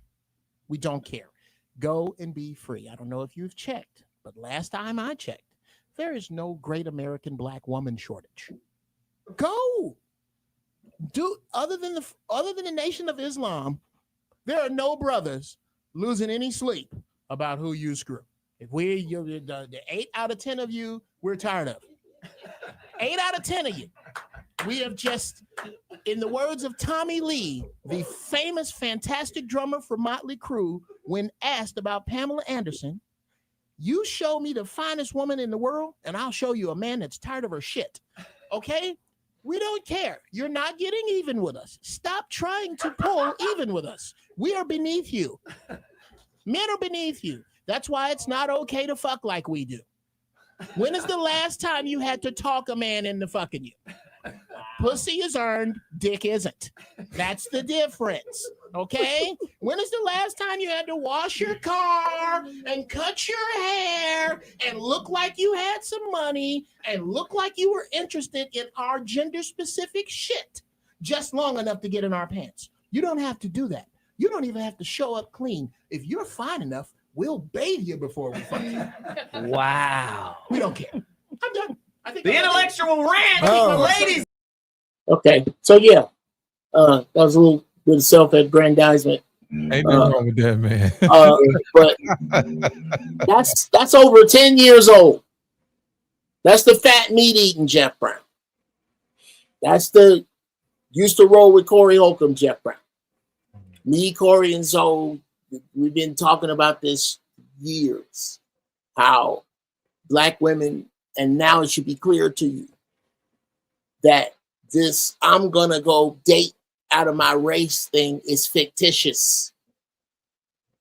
We don't care. Go and be free. I don't know if you've checked, but last time I checked, there is no great American black woman shortage. Go. Other than the Nation of Islam, there are no brothers losing any sleep about who you screw. If the 8 out of 10 of you, we're tired of it. 8 out of 10 of you. We have just, in the words of Tommy Lee, the famous, fantastic drummer for Motley Crue, when asked about Pamela Anderson, you show me the finest woman in the world, and I'll show you a man that's tired of her shit. Okay? We don't care. You're not getting even with us. Stop trying to pull even with us. We are beneath you. Men are beneath you. That's why it's not okay to fuck like we do. When is the last time you had to talk a man into fucking you? Pussy is earned, dick isn't. That's the difference, okay? When is the last time you had to wash your car and cut your hair and look like you had some money and look like you were interested in our gender-specific shit just long enough to get in our pants? You don't have to do that. You don't even have to show up clean. If you're fine enough, we'll bathe you before we fuck you.
Wow.
We don't care. I'm done. I think
The intellectual rant, ladies.
Okay, so yeah, that was a little bit of self-aggrandizement.
Ain't nothing wrong with that, man.
But that's over 10 years old. That's the fat meat eating Jeff Brown. That's the used to roll with Corey Holcomb Jeff Brown. Me, Corey, and Zoe, we've been talking about this years. How Black women, and now it should be clear to you that this I'm gonna go date out of my race thing is fictitious.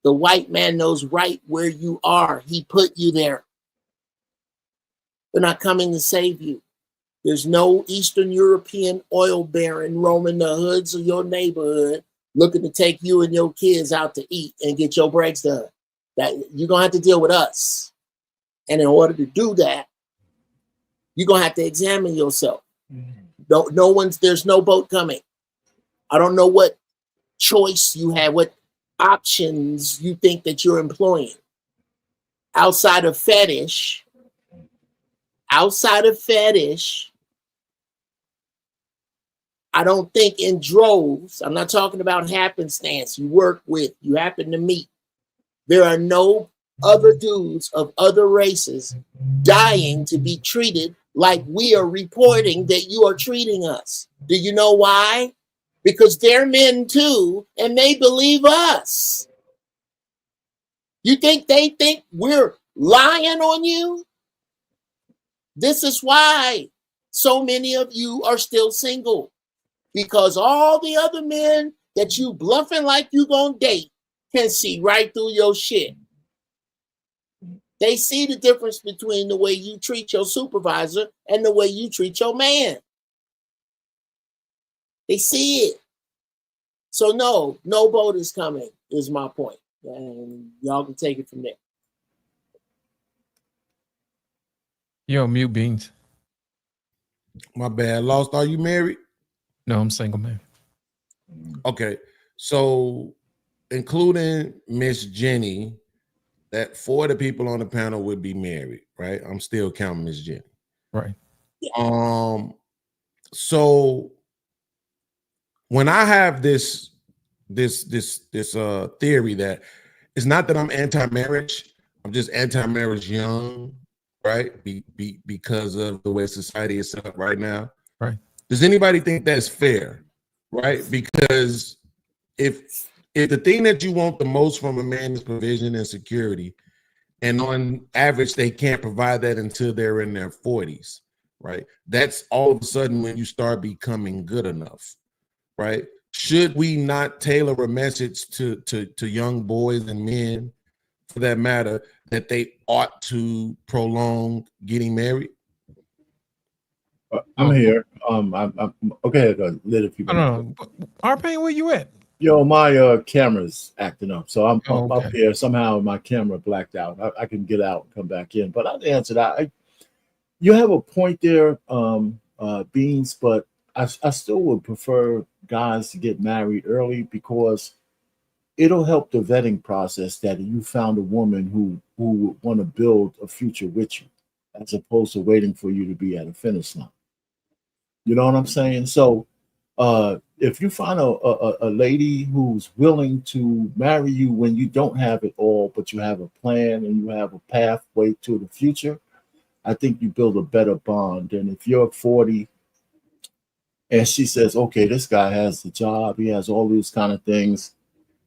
The white man knows right where you are. He put you there. They're not coming to save you. There's no Eastern European oil baron roaming the hoods of your neighborhood looking to take you and your kids out to eat and get your breaks done. That you're gonna have to deal with us. And in order to do that, you're gonna have to examine yourself. There's no boat coming. I don't know what choice you have, what options you think that you're employing. Outside of fetish, I don't think in droves, I'm not talking about happenstance, you work with, you happen to meet. There are no other dudes of other races dying to be treated like we are reporting that you are treating us. Do you know why? Because they're men too, and they believe us. You think they think we're lying on you? This is why so many of you are still single. Because all the other men that you bluffing like you gonna date can see right through your shit. They see the difference between the way you treat your supervisor and the way you treat your man. They see it. So no boat is coming, is my point. And y'all can take it from there.
Yo, mute Beans.
My bad. Lost. Are you married?
No, I'm single, man.
Okay. So including Miss Jenny, that 4 of the people on the panel would be married, right? I'm still counting Miss Jenny.
Right.
So when I have this theory that it's not that I'm anti-marriage, I'm just anti-marriage young, right? Because of the way society is set up right now.
Right.
Does anybody think that's fair? Right? Because if the thing that you want the most from a man is provision and security, and on average they can't provide that until they're in their 40s, right? That's all of a sudden when you start becoming good enough, right? Should we not tailor a message to young boys and men, for that matter, that they ought to prolong getting married?
I'm here. I'm okay. Let a few.
I don't know. RP, where you at?
Yo, my camera's acting up, so I'm
okay.
up here. Somehow my camera blacked out. I can get out and come back in, but I'll answer that. You have a point there, Beans, but I still would prefer guys to get married early because it'll help the vetting process that you found a woman who would want to build a future with you, as opposed to waiting for you to be at a finish line. You know what I'm saying? So if you find a lady who's willing to marry you when you don't have it all, but you have a plan and you have a pathway to the future, I think you build a better bond than if you're 40 and she says, okay, this guy has the job, he has all these kind of things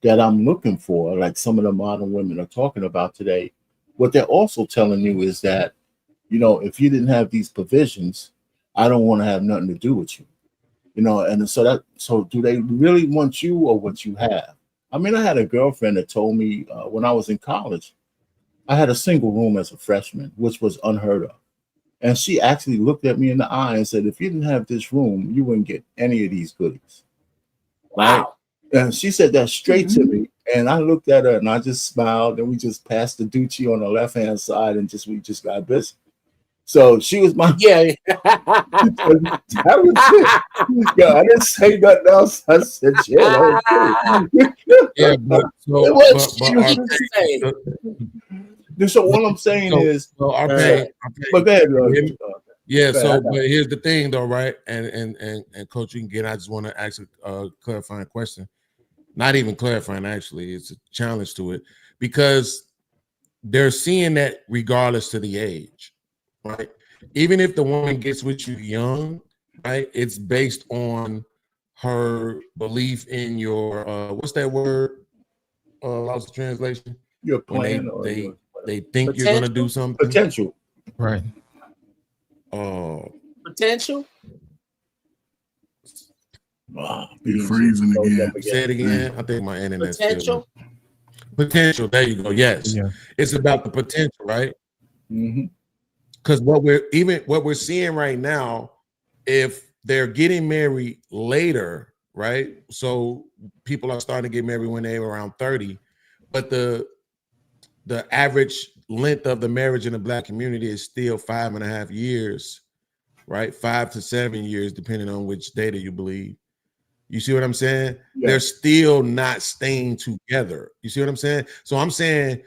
that I'm looking for, like some of the modern women are talking about today. What they're also telling you is that, you know, if you didn't have these provisions, I don't want to have nothing to do with you. You know, and so do they really want you or what you have? I mean, I had a girlfriend that told me when I was in college, I had a single room as a freshman, which was unheard of. And she actually looked at me in the eye and said, if you didn't have this room, you wouldn't get any of these goodies.
Wow.
Right? And she said that straight to me. And I looked at her and I just smiled. And we just passed the Doochie on the left-hand side and we just got busy. So she was my
that
was it. Yeah, I didn't say nothing else. I said, yeah, that was good.
Yeah, but
so what I'm saying is,
but go ahead. But here's the thing, though, right? And Coach, you can get. I just want to ask a clarifying question. Not even clarifying, actually, it's a challenge to it because they're seeing that regardless to the age, right? Even if the woman gets with you young, right? It's based on her belief in your what's that word? Lost the translation.
Your
When
plan or
they think you're gonna do something.
potential.
Right.
Potential.
Be freezing again.
Say it again. I think my internet's
Potential.
Potential. There you go. Yes.
Yeah.
It's about the potential, right?
Mm-hmm.
Because what we're seeing right now, if they're getting married later, right? So people are starting to get married when they're around 30, but the average length of the marriage in the Black community is still 5.5 years, right? 5 to 7 years, depending on which data you believe. You see what I'm saying?
Yeah.
They're still not staying together. You see what I'm saying? So I'm saying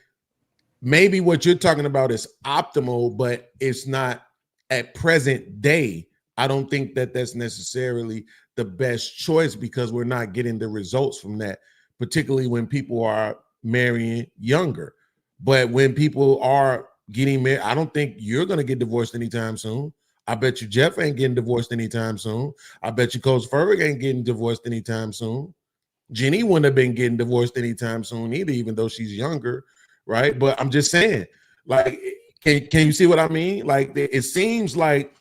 maybe what you're talking about is optimal, but it's not at present day. I don't think that that's necessarily the best choice because we're not getting the results from that, particularly when people are marrying younger. But when people are getting married, I don't think you're going to get divorced anytime soon. I bet you Jeff ain't getting divorced anytime soon. I bet you Coach Ferg ain't getting divorced anytime soon. Jenny wouldn't have been getting divorced anytime soon either, even though she's younger, right? But I'm just saying, like, can you see what I mean? Like, it seems like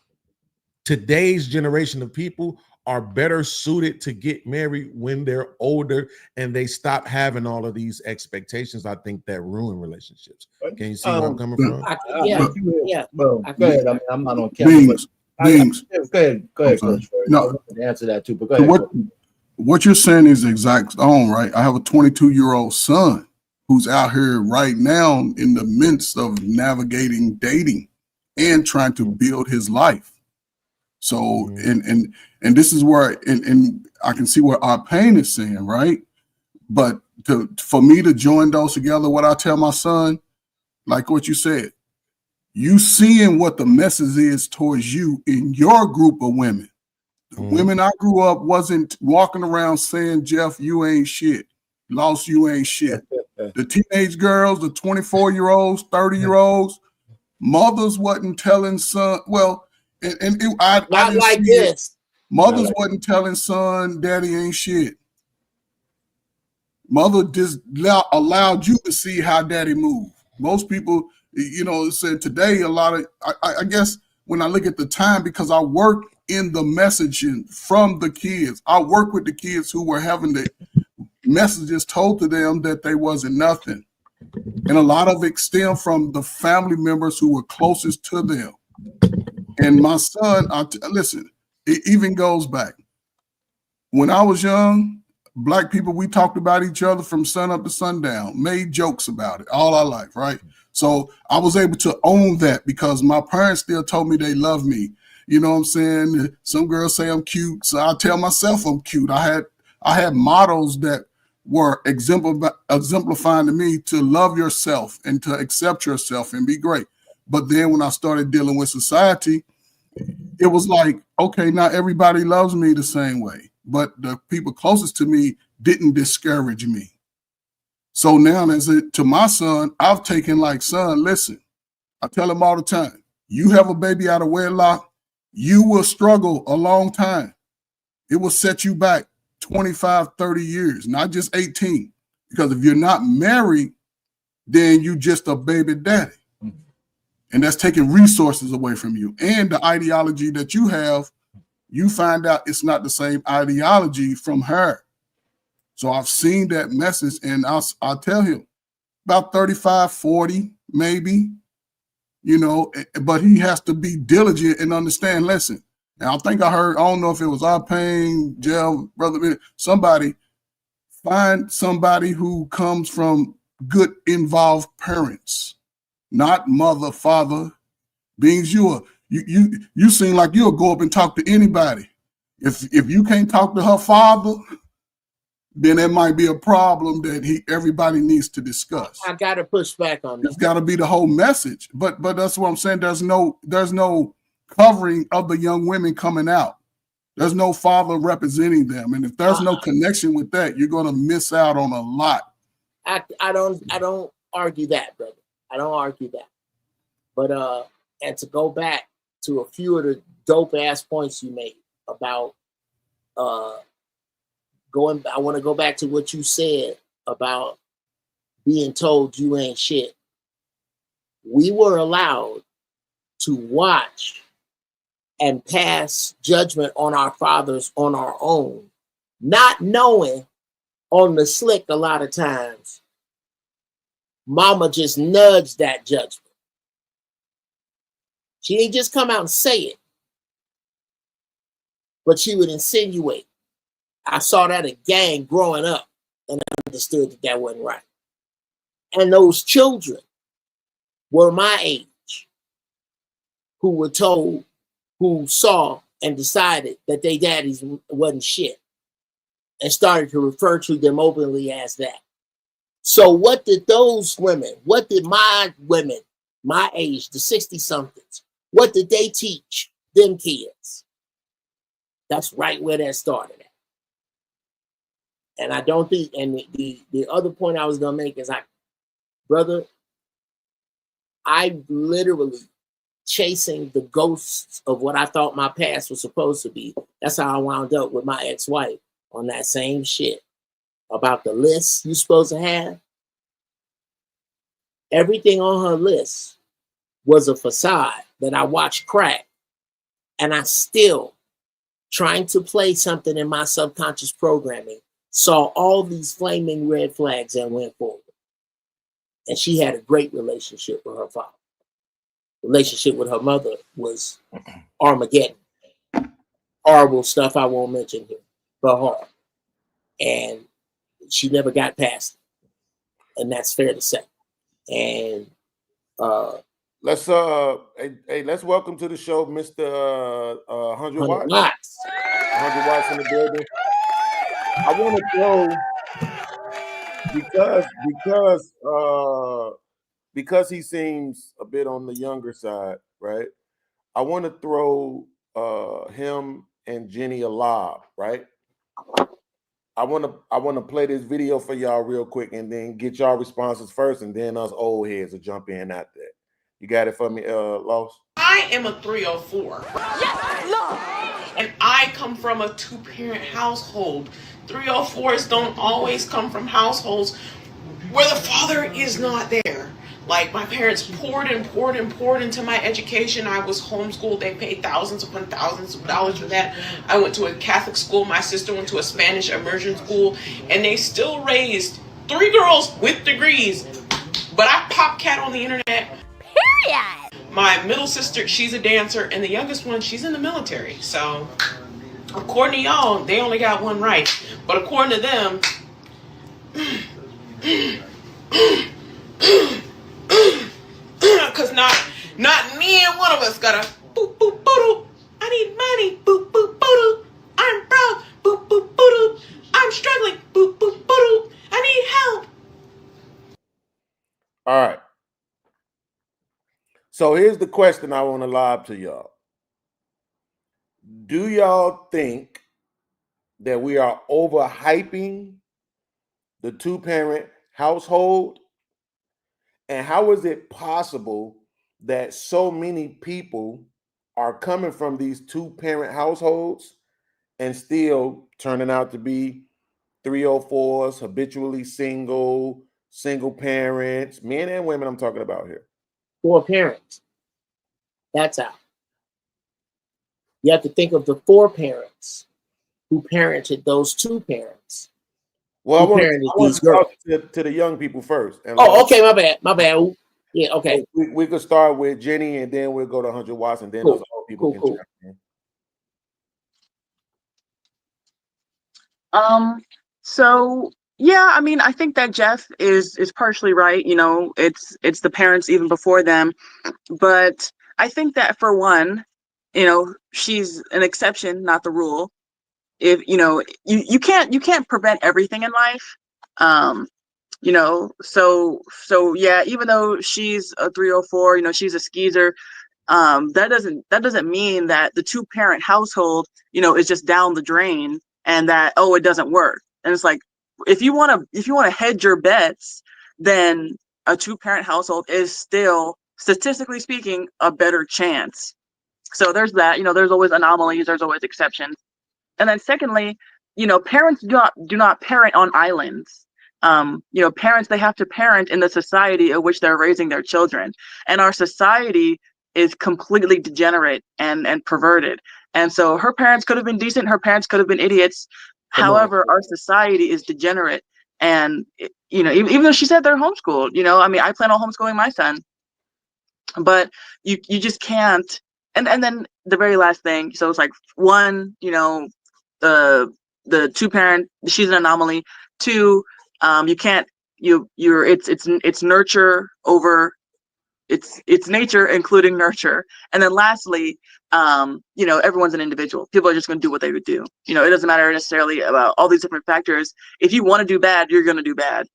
today's generation of people are better suited to get married when they're older and they stop having all of these expectations. I think that ruin relationships. Can you see where I'm coming from?
Yeah.
Well,
I
go ahead. I mean, I'm not on camera.
Beams.
Go ahead, Coach.
No.
I wanted to answer that too, but go ahead.
What you're saying is exact on, right? I have a 22-year-old son who's out here right now in the midst of navigating dating and trying to build his life. So, and this is where, and I can see what our pain is saying, right? But for me to join those together, what I tell my son, like what you said, you seeing what the message is towards you in your group of women. The women I grew up wasn't walking around saying, Jeff, you ain't shit. Lost, you ain't shit. The teenage girls, the 24-year-olds, 30-year-olds, mothers wasn't telling son, well, I
Not
didn't
like
see it.
this.
Mothers wasn't telling son, daddy ain't shit. Mother just allowed you to see how daddy moved. Most people, said today a lot of, I guess when I look at the time, because I work in the messaging from the kids, I work with the kids who were having the messages told to them that they wasn't nothing. And a lot of it stemmed from the family members who were closest to them. And my son, listen, it even goes back. When I was young, Black people, we talked about each other from sun up to sundown, made jokes about it all our life, right? So I was able to own that because my parents still told me they love me. You know what I'm saying? Some girls say I'm cute, so I tell myself I'm cute. I had models that were exemplifying to me to love yourself and to accept yourself and be great. But then when I started dealing with society, it was like, okay, not everybody loves me the same way, but the people closest to me didn't discourage me. So now to my son, I've taken like, son, listen, I tell him all the time, you have a baby out of wedlock, you will struggle a long time. It will set you back 25, 30 years, not just 18. Because if you're not married, then you just a baby daddy. And that's taking resources away from you. And the ideology that you have, you find out it's not the same ideology from her. So I've seen that message and I'll tell him about 35, 40, maybe, but he has to be diligent and understand, listen. And I think I don't know if it was our pain, Jeff, brother, somebody, find somebody who comes from good involved parents, not mother, father. Beings, you seem like you'll go up and talk to anybody. If you can't talk to her father, then there might be a problem that everybody needs to discuss.
I gotta push back on that.
It's got to be the whole message. But that's what I'm saying. There's no covering of the young women coming out. There's no father representing them, and if there's no connection with that, you're going to miss out on a lot.
I don't argue that, brother. I don't argue that. But and to go back to a few of the dope ass points you made about I want to go back to what you said about being told you ain't shit. We were allowed to watch and pass judgment on our fathers on our own, not knowing on the slick a lot of times, mama just nudged that judgment. She didn't just come out and say it, but she would insinuate. I saw that in gang growing up, and I understood that that wasn't right. And those children were my age, who were told, who saw and decided that their daddies wasn't shit, and started to refer to them openly as that. So what did those women, what did my women, my age, the 60-somethings, what did they teach them kids? That's right where that started at. And I don't think, and the other point I was gonna make is, brother, I literally chasing the ghosts of what I thought my past was supposed to be. That's how I wound up with my ex-wife on that same shit about the list you're supposed to have. Everything on her list was a facade that I watched crack, and I still, trying to play something in my subconscious programming, saw all these flaming red flags and went forward. And she had a great relationship with her father. Relationship with her mother was Armageddon. Horrible stuff I won't mention here, but hard. And she never got past it. And that's fair to say. And
let's welcome to the show Mr. 100 Watts. 100 Watts in the building. I want to throw, because he seems a bit on the younger side, right? I want to throw him and Jenny a lob, right? I want to play this video for y'all real quick, and then get y'all responses first, and then us old heads will jump in after that. You got it for me, Lost?
I am a 304. Yes, Lord. And I come from a 2-parent household. 304s don't always come from households where the father is not there. Like, my parents poured into my education. I was homeschooled. They paid thousands upon thousands of dollars for that. I went to a Catholic school. My sister went to a Spanish immersion school. And they still raised 3 girls with degrees. But I pop cat on the internet. Period. My middle sister, she's a dancer. And the youngest one, she's in the military. So, according to y'all, they only got one right. But according to them... Cause not me and one of us got a boop boop boodoo. I need money, boop boop boodoo. I'm broke, boop boop boodoo. I'm struggling, boop boop boodoo. I need help.
All right. So here's the question I want to lob to y'all. Do y'all think that we are overhyping the 2-parent household? And how is it possible that so many people are coming from these 2-parent households and still turning out to be 304s, habitually single parents, men and women I'm talking about here?
4 parents. That's how. You have to think of the 4 parents who parented those 2 parents.
Well, I want to talk to the young people first. And
okay, my bad. Yeah, okay.
We could start with Jenny, and then we'll go to 100 Watts, and then those old people can jump in.
So yeah, I mean, I think that Jeff is partially right. You know, it's the parents even before them, but I think that for one, you know, she's an exception, not the rule. If you know, you can't prevent everything in life. You know, so yeah, even though she's a 304, you know, she's a skeezer, that doesn't mean that the 2-parent household, you know, is just down the drain and that, oh, it doesn't work. And it's like, if you want to hedge your bets, then a 2-parent household is still, statistically speaking, a better chance. So there's that. You know, there's always anomalies, there's always exceptions. And then secondly, parents do not parent on islands. Parents, they have to parent in the society in which they're raising their children, and our society is completely degenerate and perverted. And so her parents could have been decent, her parents could have been idiots. However, our society is degenerate, and even though she said they're homeschooled, I plan on homeschooling my son, but you just can't. And then the very last thing, so it's like, one, the two parent, she's an anomaly. Two, you can't, it's nurture over, it's nature including nurture. And then lastly, everyone's an individual. People are just going to do what they would do. It doesn't matter necessarily about all these different factors. If you want to do bad, you're going to do bad.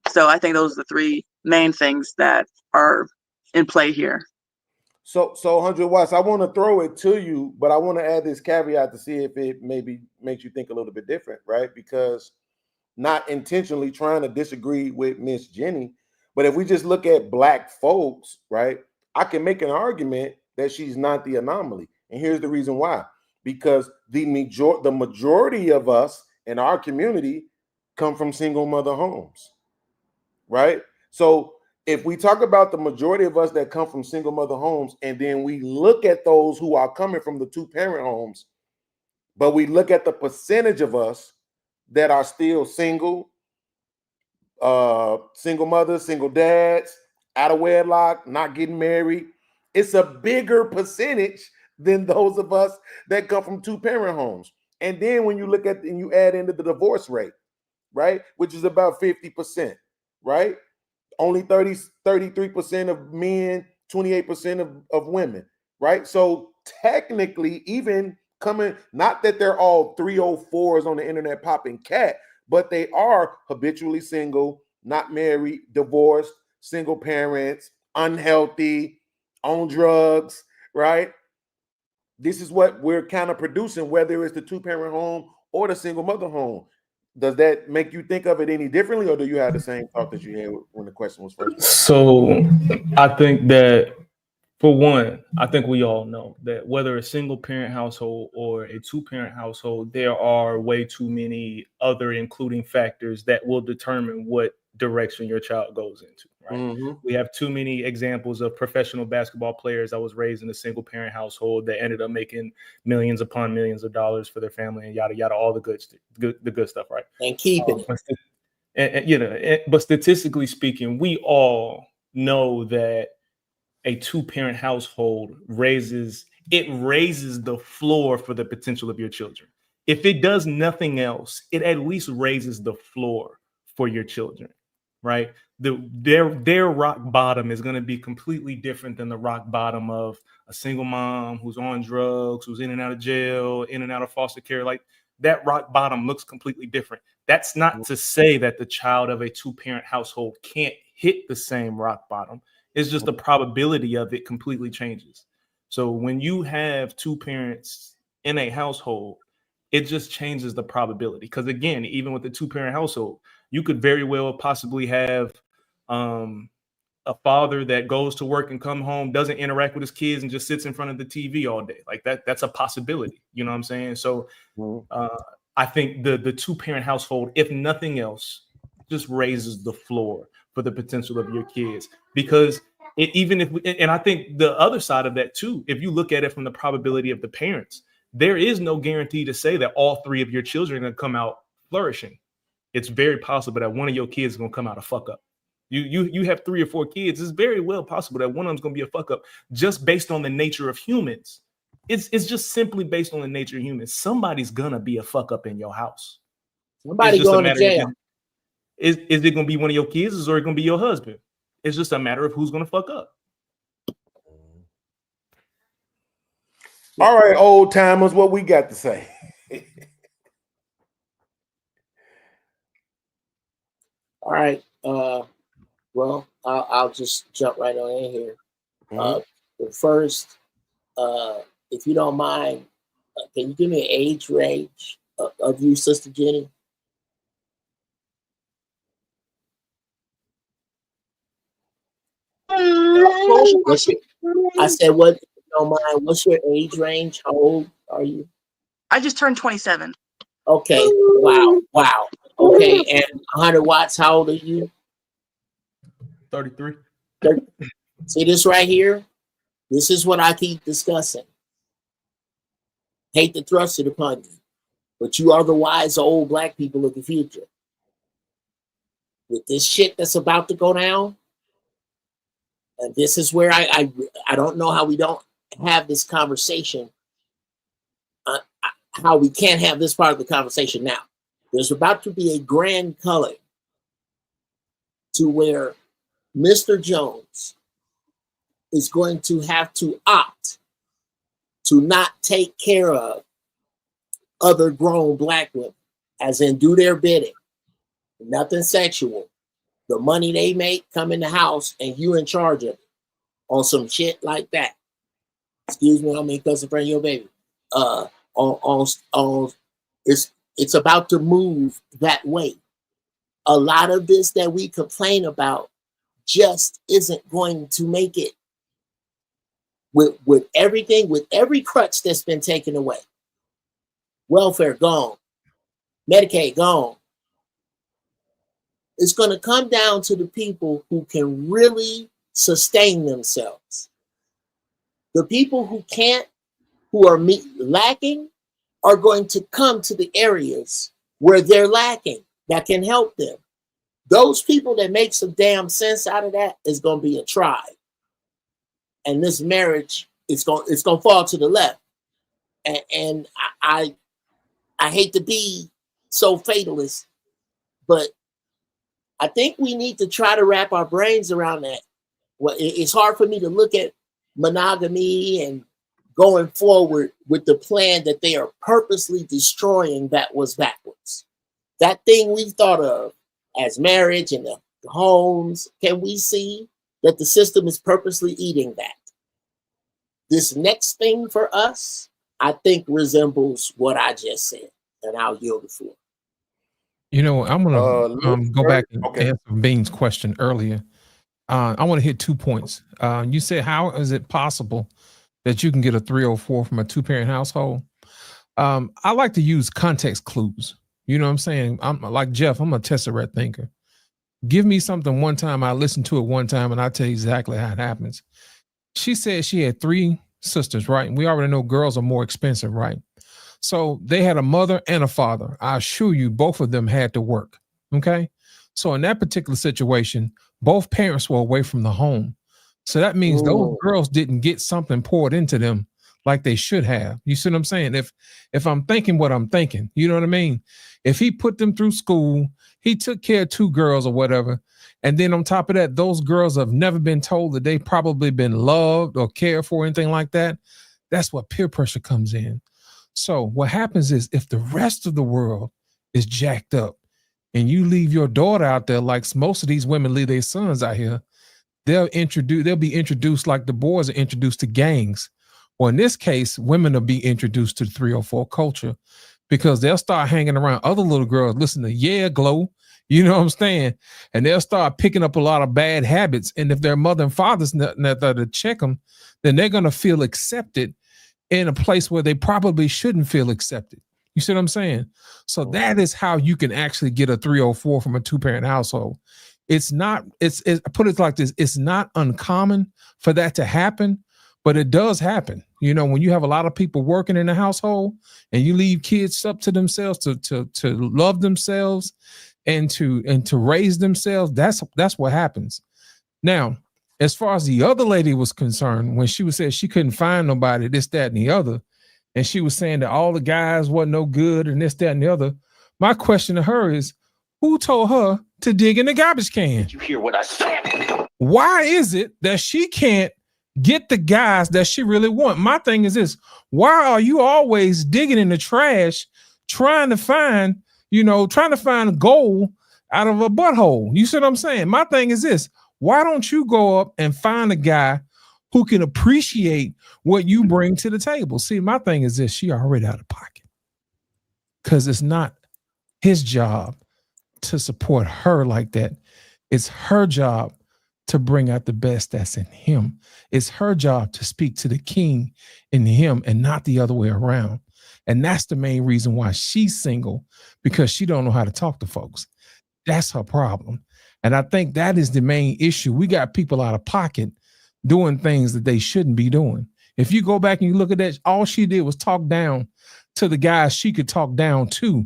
So I think those are the three main things that are in play here.
So 100 watts, I want to throw it to you, but I want to add this caveat to see if it maybe makes you think a little bit different, right? Because not intentionally trying to disagree with Miss Jenny, but if we just look at Black folks, right, I can make an argument that she's not the anomaly. And here's the reason why. Because the majority of us in our community come from single mother homes, right? So if we talk about the majority of us that come from single mother homes, and then we look at those who are coming from the two-parent homes, but we look at the percentage of us that are still single, single mothers, single dads, out of wedlock, not getting married, it's a bigger percentage than those of us that come from two-parent homes. And then when you look at and you add into the divorce rate, right, which is about 50%, right? Only 33% of men, 28% of women, right? So technically, even coming, not that they're all 304s on the internet popping cat, but they are habitually single, not married, divorced, single parents, unhealthy, on drugs, right? This is what we're kind of producing, whether it's the two-parent home or the single mother home. Does that make you think of it any differently, or do you have the same thought that you had when the question was first?
So I think that, for one, I think we all know that whether a single parent household or a two-parent household, there are way too many other including factors that will determine what direction your child goes into, right?
Mm-hmm.
We have too many examples of professional basketball players that was raised in a single parent household that ended up making millions upon millions of dollars for their family and yada yada, all the good stuff, right?
And keeping
it. But statistically speaking, we all know that a two-parent household raises the floor for the potential of your children. If it does nothing else, it at least raises the floor for your children, right? Their rock bottom is going to be completely different than the rock bottom of a single mom who's on drugs, who's in and out of jail, in and out of foster care. Like, that rock bottom looks completely different. That's not to say that the child of a two-parent household can't hit the same rock bottom. It's just the probability of it completely changes. So when you have two parents in a household, it just changes the probability. Because again, even with the two-parent household, you could very well possibly have a father that goes to work and come home, doesn't interact with his kids, and just sits in front of the TV all day. Like that's a possibility. You know what I'm saying? So I think the two-parent household, if nothing else, just raises the floor for the potential of your kids. Because and I think the other side of that too, if you look at it from the probability of the parents, there is no guarantee to say that all three of your children are going to come out flourishing. It's very possible that one of your kids is going to come out a fuck up. You have 3 or 4 kids. It's very well possible that one of them's going to be a fuck up, just based on the nature of humans. It's just simply based on the nature of humans. Somebody's gonna be a fuck up in your house.
Somebody going to jail.
Is it going to be one of your kids, or is it going to be your husband? It's just a matter of who's going to fuck up.
All right, old timers, what we got to say?
All right. Well, I'll just jump right on in here. But first, if you don't mind, can you give me an age range of you, Sister Jenny? I said, what? If you don't mind, what's your age range? How old are you?
I just turned 27.
Okay. Wow. Okay. And 100 watts, how old are you?
33.
See this right here? This is what I keep discussing. Hate to thrust it upon you, but you are the wise old black people of the future. With this shit that's about to go down, and this is where I don't know how we don't have this conversation, how we can't have this part of the conversation now. There's about to be a grand culling to where Mr. Jones is going to have to opt to not take care of other grown black women, as in do their bidding. Nothing sexual. The money they make come in the house and you in charge of it on some shit like that. Excuse me, I'm in cuss in front of your baby. It's about to move that way. A lot of this that we complain about just isn't going to make it. With everything, with every crutch that's been taken away. Welfare gone. Medicaid gone. It's going to come down to the people who can really sustain themselves. The people who can't, who are lacking, are going to come to the areas where they're lacking that can help them. Those people that make some damn sense out of that is going to be a tribe. And this marriage it's going to fall to the left. And I hate to be so fatalist, but I think we need to try to wrap our brains around that. Well, it's hard for me to look at monogamy and going forward with the plan that they are purposely destroying that was backwards. That thing we thought of as marriage and the homes, can we see that the system is purposely eating that? This next thing for us, I think, resembles what I just said, and I'll yield the floor.
You know, I'm gonna go back and answer Bean's question earlier. I want to hit 2 points. You said, how is it possible that you can get a 304 from a two-parent household? I like to use context clues. You know what I'm saying? I'm like Jeff, I'm a tesseract thinker. Give me something one time, I listen to it one time, and I'll tell you exactly how it happens. She said she had 3 sisters, right? And we already know girls are more expensive, right? So they had a mother and a father. I assure you, both of them had to work, okay? So in that particular situation, both parents were away from the home. So that means those girls didn't get something poured into them like they should have. You see what I'm saying? If I'm thinking what I'm thinking, you know what I mean? If he put them through school, he took care of 2 girls or whatever, and then on top of that, those girls have never been told that they've probably been loved or cared for, anything like that. That's what peer pressure comes in. So what happens is, if the rest of the world is jacked up and you leave your daughter out there, like most of these women leave their sons out here, they'll be introduced like the boys are introduced to gangs. Or in this case, women will be introduced to 304 culture, because they'll start hanging around other little girls, listen to Yeah Glow, you know what I'm saying? And they'll start picking up a lot of bad habits. And if their mother and father's not there to check them, then they're going to feel accepted in a place where they probably shouldn't feel accepted. You see what I'm saying? So that is how you can actually get a 304 from a two-parent household. It's put it like this. It's not uncommon for that to happen, but it does happen. You know, when you have a lot of people working in the household and you leave kids up to themselves to love themselves and to raise themselves, that's what happens. Now, as far as the other lady was concerned, when she was saying she couldn't find nobody, this, that, and the other, and she was saying that all the guys wasn't no good and this, that, and the other, my question to her is, who told her to dig in the garbage can? Did you hear what I said? Why is it that she can't get the guys that she really wants? My thing is this: why are you always digging in the trash, trying to find gold out of a butthole? You see what I'm saying? My thing is this: why don't you go up and find a guy who can appreciate what you bring to the table? See, my thing is this: she already out of pocket, because it's not his job to support her like that. It's her job to bring out the best that's in him. It's her job to speak to the king in him and not the other way around. And that's the main reason why she's single, because she don't know how to talk to folks. That's her problem. And I think that is the main issue. We got people out of pocket doing things that they shouldn't be doing. If you go back and you look at that, all she did was talk down to the guys she could talk down to.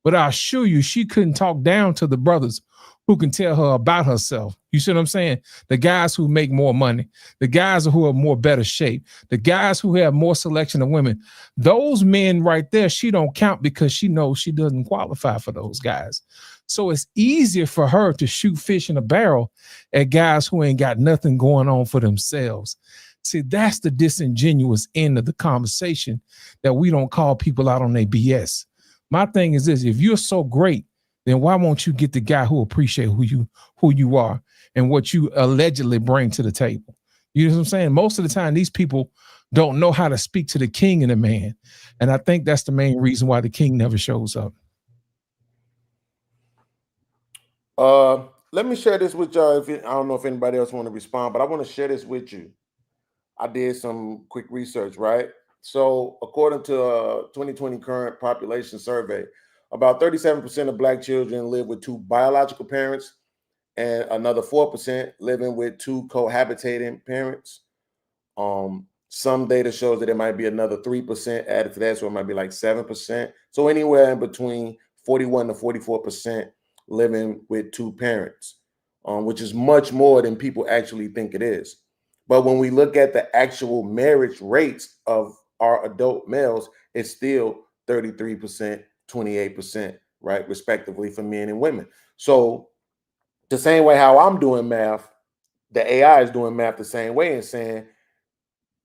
But I assure you, she couldn't talk down to the brothers who can tell her about herself. You see what I'm saying? The guys who make more money, the guys who are more better shape, the guys who have more selection of women. Those men right there, she don't count because she knows she doesn't qualify for those guys. So it's easier for her to shoot fish in a barrel at guys who ain't got nothing going on for themselves. See, that's the disingenuous end of the conversation, that we don't call people out on their BS. My thing is this: if you're so great, then why won't you get the guy who appreciate who you are and what you allegedly bring to the table? You know what I'm saying? Most of the time, these people don't know how to speak to the king and the man. And I think that's the main reason why the king never shows up.
Let me share this with y'all. I don't know if anybody else want to respond, but I want to share this with you. I did some quick research, right? So according to a 2020 current population survey, about 37% of Black children live with two biological parents, and another 4% living with two cohabitating parents. Some data shows that it might be another 3% added to that, so it might be like 7%. So anywhere in between 41 to 44% living with two parents, which is much more than people actually think it is. But when we look at the actual marriage rates of our adult males, it's still 33%, 28%, right, respectively, for men and women. So the same way how I'm doing math, the AI is doing math the same way and saying,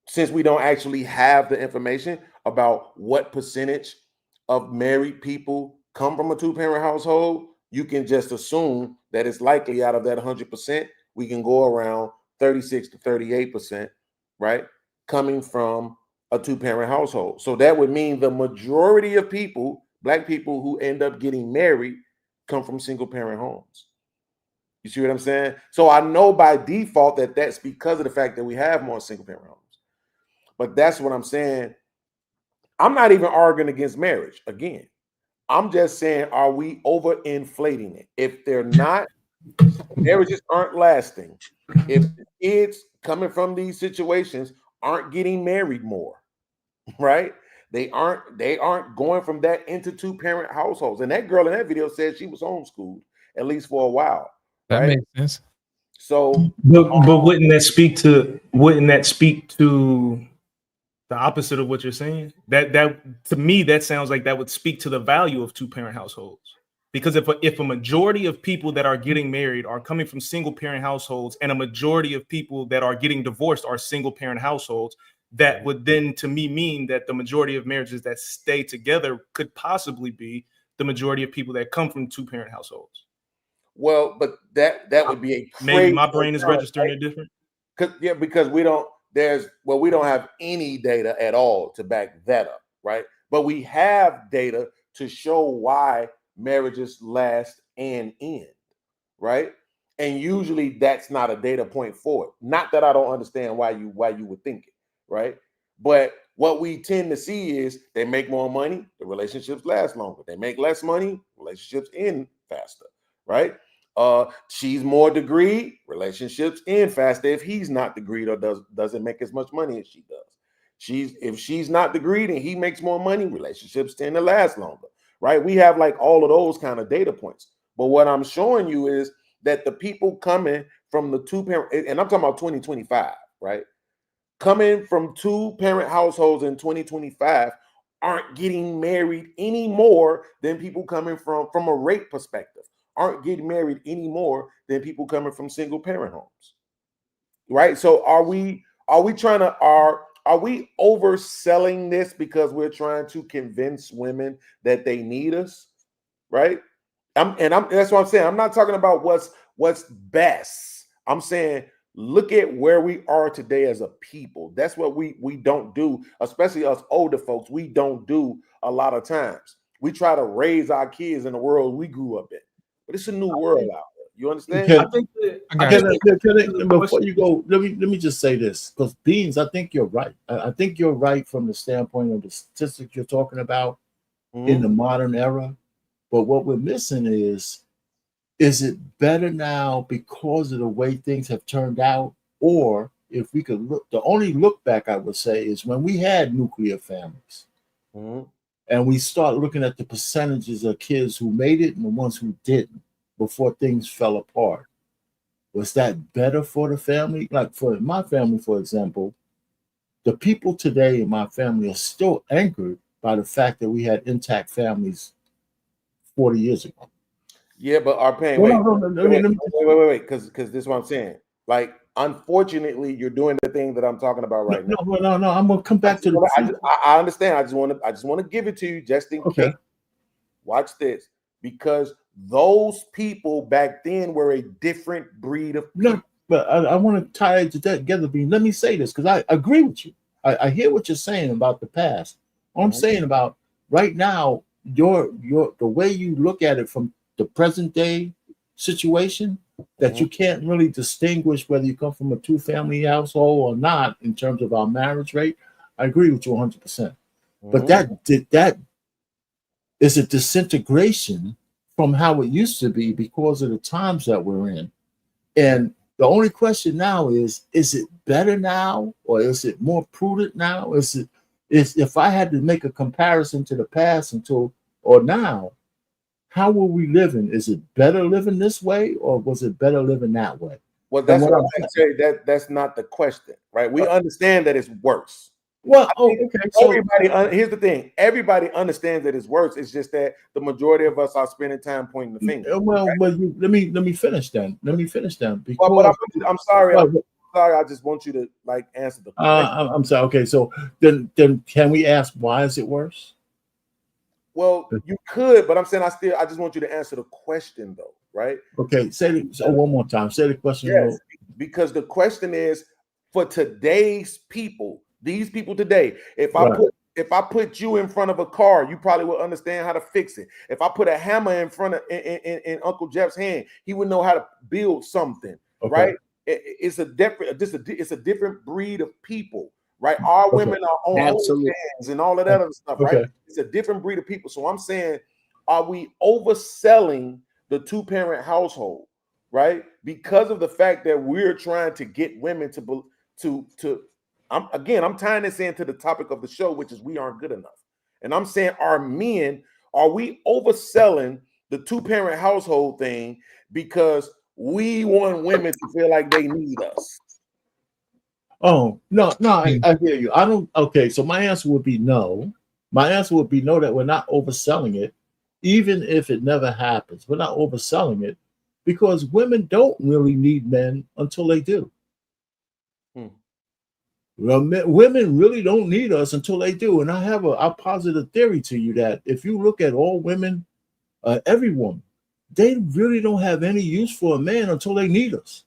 since we don't actually have the information about what percentage of married people come from a two-parent household, you can just assume that it's likely out of that 100%, we can go around 36 to 38%, right, coming from a two-parent household. So that would mean the majority of people, Black people who end up getting married, come from single-parent homes. You see what I'm saying? So I know by default that that's because of the fact that we have more single-parent homes. But that's what I'm saying. I'm not even arguing against marriage. Again, I'm just saying, are we overinflating it? If they're not, marriages aren't lasting. If the kids coming from these situations aren't getting married more, right? They aren't going from that into two-parent households. And that girl in that video said she was homeschooled, at least for a while.
That
right?
makes sense.
So
but wouldn't that speak to the opposite of what you're saying? That to me, that sounds like that would speak to the value of two-parent households. Because if a majority of people that are getting married are coming from single-parent households, and a majority of people that are getting divorced are single-parent households, that would then, to me, mean that the majority of marriages that stay together could possibly be the majority of people that come from two-parent households.
Well, but that would be a
maybe my brain is registering it different.
Because we don't have any data at all to back that up, right? But we have data to show why marriages last and end, right? And usually that's not a data point for it. Not that I don't understand why you would think it, right? But what we tend to see is they make more money, the relationships last longer. They make less money, relationships end faster, right? She's more degreed, relationships end faster if he's not degreed or doesn't make as much money as she does. If she's not degreed and he makes more money, relationships tend to last longer, right? We have like all of those kind of data points. But what I'm showing you is that the people coming from the two-parent, and I'm talking about 2025, right? Coming from two-parent households in 2025 aren't getting married any more than people coming from a rate perspective, aren't getting married any more than people coming from single-parent homes, right? So are we overselling this because we're trying to convince women that they need us, right? That's what I'm saying. I'm not talking about what's best. I'm saying look at where we are today as a people. That's what we don't do, especially us older folks. We don't do a lot of times. We try to raise our kids in the world we grew up in, but it's a new world out You understand?
Can,
I think that
I got you.
before you go, let me just say this, because Beans, I think you're right. I think you're right from the standpoint of the statistics you're talking about in the modern era. But what we're missing is it better now because of the way things have turned out? Or if we could look, the only look back I would say is when we had nuclear families. And we start looking at the percentages of kids who made it and the ones who didn't before things fell apart. Was that better for the family? Like for my family, for example, the people today in my family are still anchored by the fact that we had intact families 40 years ago.
Yeah, but our pain. Wait, because this is what I'm saying. Like, unfortunately, you're doing the thing that I'm talking about right now.
No. I'm gonna come back to the.
I understand. I just want to give it to you just in case. Watch this, because those people back then were a different breed of people.
No, but I want to tie it together. Let me say this because I agree with you. I hear what you're saying about the past. What I'm saying about right now, the way you look at it from the present day situation, that you can't really distinguish whether you come from a two-family household or not in terms of our marriage rate. I agree with you 100%. But that is a disintegration from how it used to be because of the times that we're in. And the only question now is it better now or is it more prudent now? Is if I had to make a comparison to the past or now, how were we living? Is it better living this way or was it better living that way?
Well, that's what I'm saying. That's not the question, right? We understand that it's worse.
Well, okay. So
here's the thing: everybody understands that it's worse. It's just that the majority of us are spending time pointing the finger.
Well, right? let me finish then.
Because I'm sorry. I'm sorry. I just want you to like answer the question.
I'm sorry. Okay, so then can we ask why is it worse?
Well, you could, but I'm saying I just want you to answer the question though, right?
Okay, one more time. Say the question.
Yes, because the question is for today's people. These people today, if I put you in front of a car, you probably will understand how to fix it. If I put a hammer in front of in Uncle Jeff's hand, he would know how to build something, right? It's a different breed of people, right? Our women are on hands and all of that other stuff, right? It's a different breed of people. So I'm saying, are we overselling the two-parent household, right? Because of the fact that we're trying to get women to I'm tying this into the topic of the show, which is we aren't good enough. And I'm saying, are we overselling the two-parent household thing because we want women to feel like they need us?
Oh, no, I hear you. I don't. Okay, so my answer would be no. My answer would be no, that we're not overselling it, even if it never happens. We're not overselling it because women don't really need men until they do. Well, women really don't need us until they do. And I have a positive theory to you that if you look at all women, every woman, they really don't have any use for a man until they need us.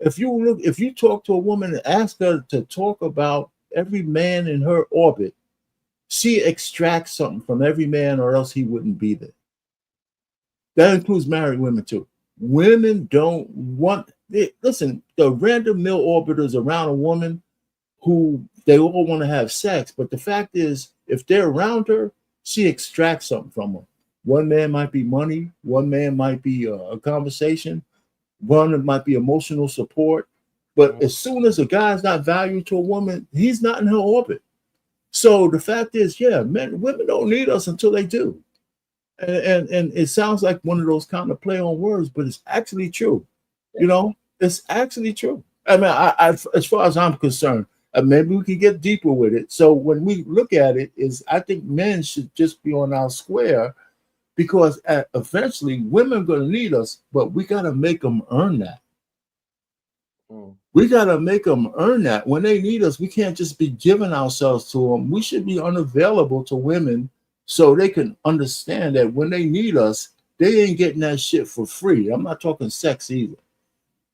If you talk to a woman and ask her to talk about every man in her orbit, she extracts something from every man or else he wouldn't be there. That includes married women too. Women don't want, listen, the random male orbiters around a woman who they all want to have sex, but the fact is, if they're around her, she extracts something from them. One man might be money, one man might be a conversation, one might be emotional support. But as soon as a guy's not valued to a woman, he's not in her orbit. So the fact is, women don't need us until they do. And it sounds like one of those kind of play on words, but it's actually true. You know, it's actually true. I mean, I as far as I'm concerned, maybe we can get deeper with it. So when we look at it, I think men should just be on our square because eventually women are going to need us, but we got to make them earn that. We got to make them earn that. When they need us, we can't just be giving ourselves to them. We should be unavailable to women so they can understand that when they need us, they ain't getting that shit for free. I'm not talking sex either.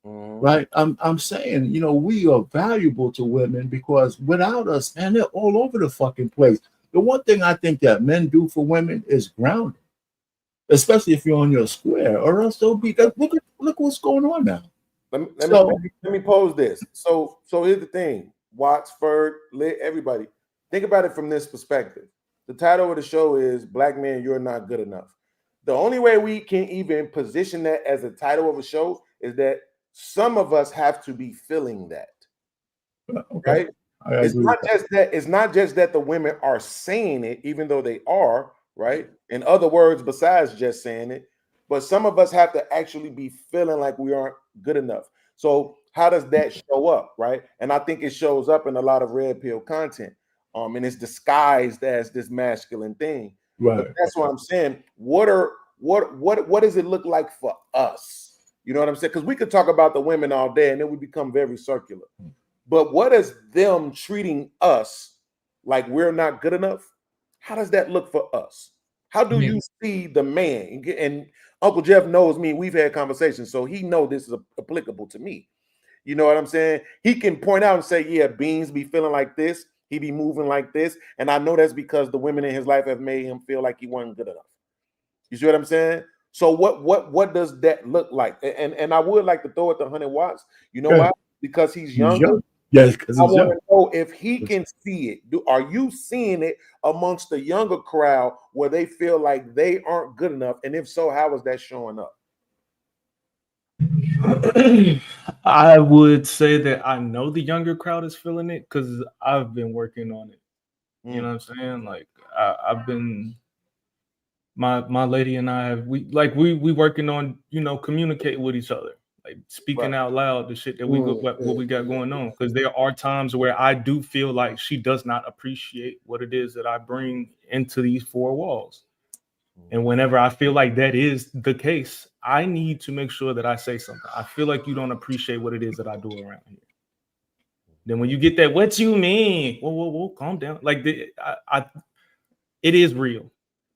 Right? I'm saying, we are valuable to women because without us, man, they're all over the fucking place. The one thing I think that men do for women is grounding. especially if you're on your square, or else they'll be. Look what's going on now.
Let me pose this. So here's the thing. Watts, Ferg, Lit, everybody. Think about it from this perspective. The title of the show is Black Man, You're Not Good Enough. The only way we can even position that as a title of a show is that some of us have to be feeling that. Okay. Right? It's not just that the women are saying it, even though they are, right? In other words, besides just saying it, but some of us have to actually be feeling like we aren't good enough. So how does that show up, right? And I think it shows up in a lot of red pill content. And it's disguised as this masculine thing.
Right.
But that's what I'm saying. What does it look like for us? You know what I'm saying? Because we could talk about the women all day and then we become very circular. But what is them treating us like we're not good enough? How does that look for us? How do you see the man? And Uncle Jeff knows me. We've had conversations, so he knows this is applicable to me. You know what I'm saying? He can point out and say, yeah, Beans be feeling like this. He be moving like this. And I know that's because the women in his life have made him feel like he wasn't good enough. You see what I'm saying? So what does that look like? And I would like to throw it to 100 Watts. You know why? Because he's younger.
Yes, because
I want to know if he can see it. Are you seeing it amongst the younger crowd where they feel like they aren't good enough? And if so, how is that showing up?
I would say that I know the younger crowd is feeling it because I've been working on it. You know what I'm saying? Like I've been, my lady and I have we working on, you know, communicating with each other, like speaking out loud the shit that what we got going on. Because there are times where I do feel like she does not appreciate what it is that I bring into these four walls. And whenever I feel like that is the case, I need to make sure that I say something. I feel like you don't appreciate what it is that I do around here. Then when you get that, what you mean? Whoa, calm down. Like it is real.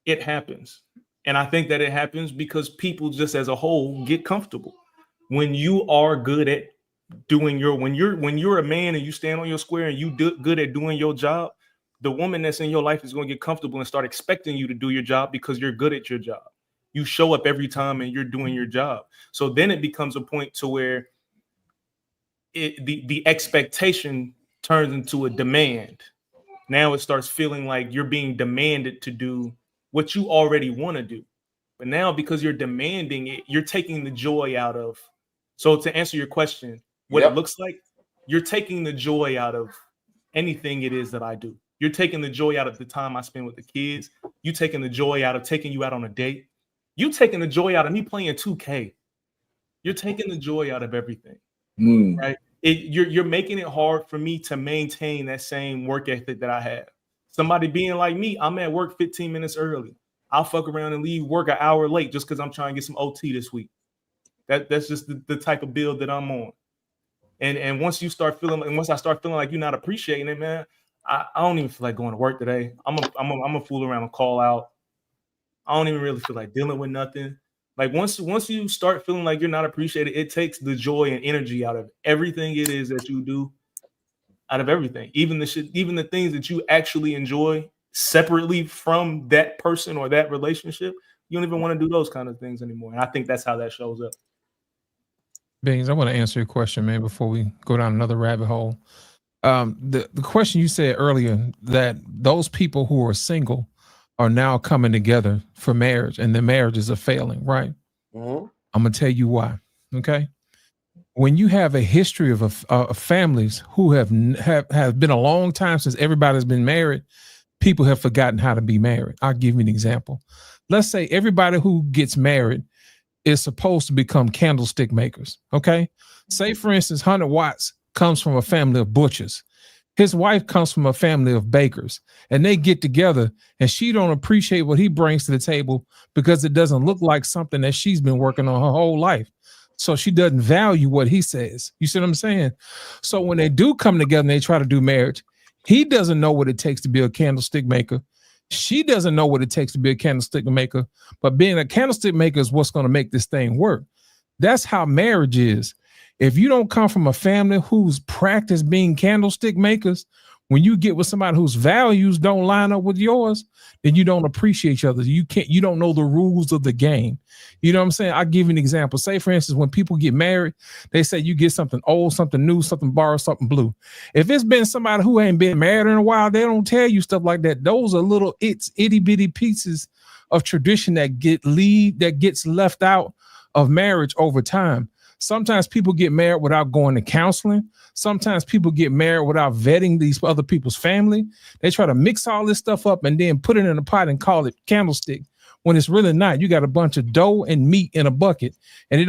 It happens. And I think that it happens because people just as a whole get comfortable. When you are good at doing when you're a man and you stand on your square and you do good at doing your job, the woman that's in your life is going to get comfortable and start expecting you to do your job because you're good at your job. You show up every time and you're doing your job. So then it becomes a point to where the expectation turns into a demand. Now it starts feeling like you're being demanded to do what you already want to do. But now because you're demanding it, you're taking the joy out of. So to answer your question, what it looks like, you're taking the joy out of anything it is that I do. You're taking the joy out of the time I spend with the kids. You taking the joy out of taking you out on a date. You taking the joy out of me playing 2K. You're taking the joy out of everything, right? You're making it hard for me to maintain that same work ethic that I have. Somebody being like me, I'm at work 15 minutes early. I'll fuck around and leave work an hour late just because I'm trying to get some OT this week. That's just the type of build that I'm on. And once I start feeling like you're not appreciating it, man, I don't even feel like going to work today. I'm a fool around and call out. I don't even really feel like dealing with nothing. Like once you start feeling like you're not appreciated, it takes the joy and energy out of everything it is that you do, out of everything, even the things that you actually enjoy separately from that person or that relationship. You don't even want to do those kind of things anymore. And I think that's how that shows up.
Beans, I want to answer your question, man, before we go down another rabbit hole. The question you said earlier, that those people who are single are now coming together for marriage and their marriages are failing, right? I'm gonna tell you why. Okay, when you have a history of families who have been a long time since everybody's been married, people have forgotten how to be married. I'll give you an example. Let's say everybody who gets married is supposed to become candlestick makers. Okay, say for instance, 100 Watts comes from a family of butchers. His wife comes from a family of bakers, and they get together and she don't appreciate what he brings to the table because it doesn't look like something that she's been working on her whole life. So she doesn't value what he says. You see what I'm saying? So when they do come together and they try to do marriage, he doesn't know what it takes to be a candlestick maker. She doesn't know what it takes to be a candlestick maker, but being a candlestick maker is what's going to make this thing work. That's how marriage is. If you don't come from a family who's practiced being candlestick makers, When you get with somebody whose values don't line up with yours, then you don't appreciate each other. You don't know the rules of the game. You know what I'm saying? I'll give you an example. Say, for instance, when people get married, they say you get something old, something new, something borrowed, something blue. If it's been somebody who ain't been married in a while, they don't tell you stuff like that. Those are little itty bitty pieces of tradition that gets left out of marriage over time. Sometimes people get married without going to counseling. Sometimes people get married without vetting these other people's family. They try to mix all this stuff up and then put it in a pot and call it candlestick when it's really not. You got a bunch of dough and meat in a bucket, and it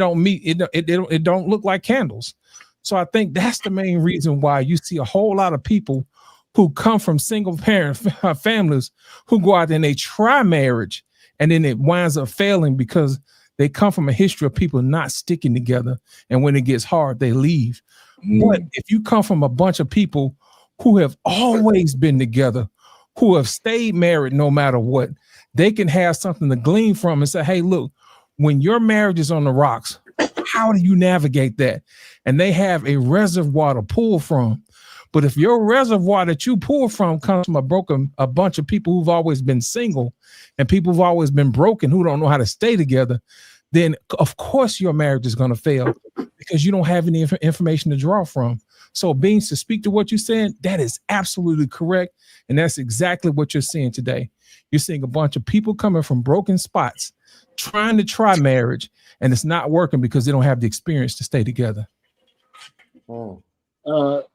don't look like candles. So I think that's the main reason why you see a whole lot of people who come from single parent families who go out there and they try marriage, and then it winds up failing because they come from a history of people not sticking together. And when it gets hard, they leave. But if you come from a bunch of people who have always been together, who have stayed married no matter what, they can have something to glean from and say, hey, look, when your marriage is on the rocks, how do you navigate that? And they have a reservoir to pull from. But if your reservoir that you pull from comes from a bunch of people who've always been single and people who've always been broken, who don't know how to stay together, then of course your marriage is going to fail because you don't have any information to draw from. So Beans, to speak to what you're saying, that is absolutely correct. And that's exactly what you're seeing today. You're seeing a bunch of people coming from broken spots, trying to try marriage, and it's not working because they don't have the experience to stay together.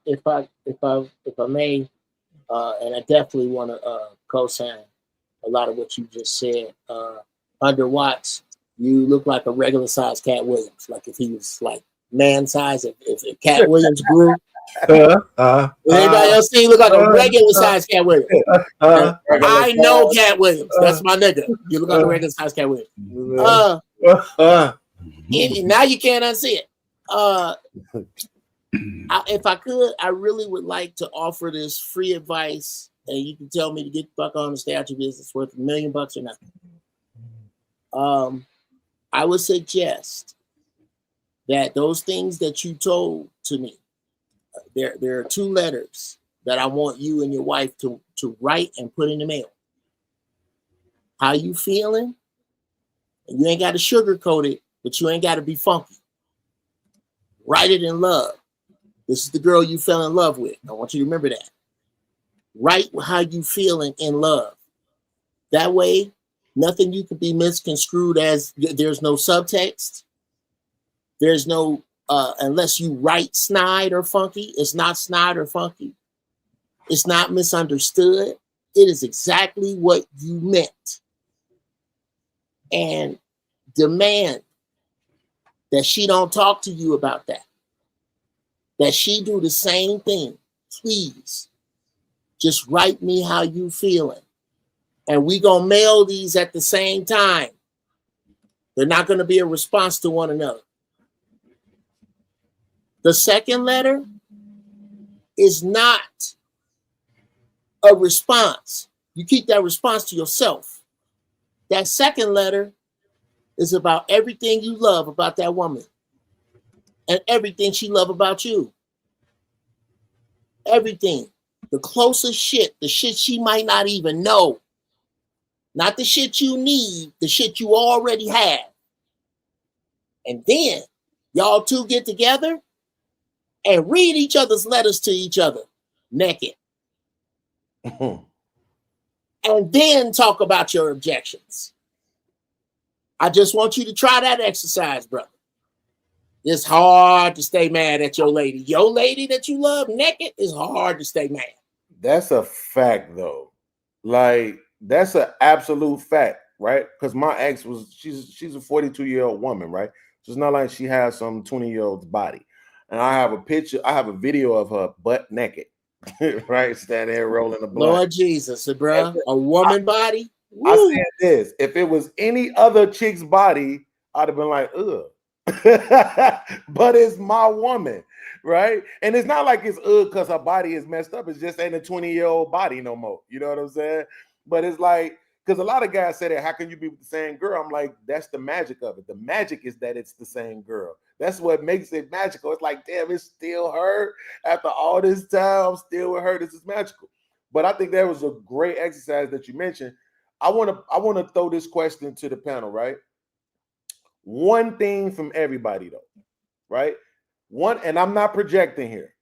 If I may, and I definitely want to co-sign a lot of what you just said. Under Watts, you look like a regular size Cat Williams. Like if he was like man size, if Cat Williams grew. Anybody else see? You look like a regular size Cat Williams. I know Cat Williams. That's my nigga. You look like a regular size Cat Williams. Now you can't unsee it. If I could, I really would like to offer this free advice, and you can tell me to get the fuck on and stay out your business, worth $1 million or nothing. I would suggest that those things that you told to me, there are 2 letters that I want you and your wife to write and put in the mail. How you feeling? And you ain't got to sugarcoat it, but you ain't got to be funky. Write it in love. This is the girl you fell in love with. I want you to remember that. Write how you feeling in love. That way, nothing you can be misconstrued as. There's no subtext. There's no, unless you write snide or funky, it's not snide or funky. It's not misunderstood. It is exactly what you meant. And demand that she don't talk to you about that. That she do the same thing. Please, just write me how you feeling. And we gonna mail these at the same time. They're not gonna be a response to one another. The second letter is not a response. You keep that response to yourself. That second letter is about everything you love about that woman. And everything she love about you. Everything. The closest shit, the shit she might not even know. Not the shit you need, the shit you already have. And then y'all 2 get together and read each other's letters to each other naked. And then talk about your objections. I just want you to try that exercise, brother. It's hard to stay mad at your lady. Your lady that you love naked is hard to stay mad.
That's a fact, though. Like, that's an absolute fact, right? Because my ex she's a 42-year-old woman, right? So it's not like she has some 20-year-old's body. And I have a video of her butt naked, right? Standing there rolling the blunt.
Lord Jesus, bro. A woman body?
I said this. If it was any other chick's body, I'd have been like, ugh. But it's my woman, right? And it's not like it's because her body is messed up. It's just ain't a 20-year-old body no more. You know what I'm saying? But it's like, because a lot of guys say that, how can you be with the same girl? I'm like, that's the magic of it. The magic is that it's the same girl. That's what makes it magical. It's like, damn, it's still her after all this time. I'm still with her. This is magical. But I think that was a great exercise that you mentioned. I want to throw this question to the panel, right? One thing from everybody, though, right? One, and I'm not projecting here,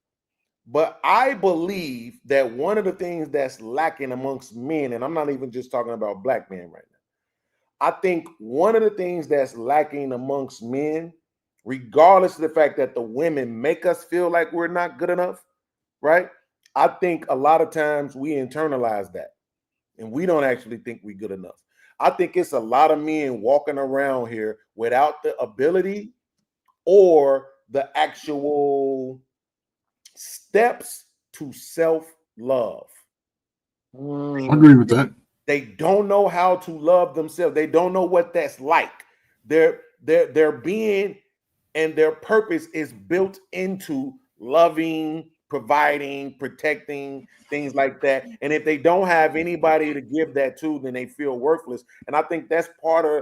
but I believe that one of the things that's lacking amongst men, and I'm not even just talking about black men right now. I think one of the things that's lacking amongst men, regardless of the fact that the women make us feel like we're not good enough, right? I think a lot of times we internalize that and we don't actually think we're good enough. I think it's a lot of men walking around here without the ability or the actual steps to self-love.
I agree with that.
They don't know how to love themselves. They don't know what that's like. Their being and their purpose is built into loving, providing, protecting, things like that. And if they don't have anybody to give that to, then they feel worthless. And I think that's I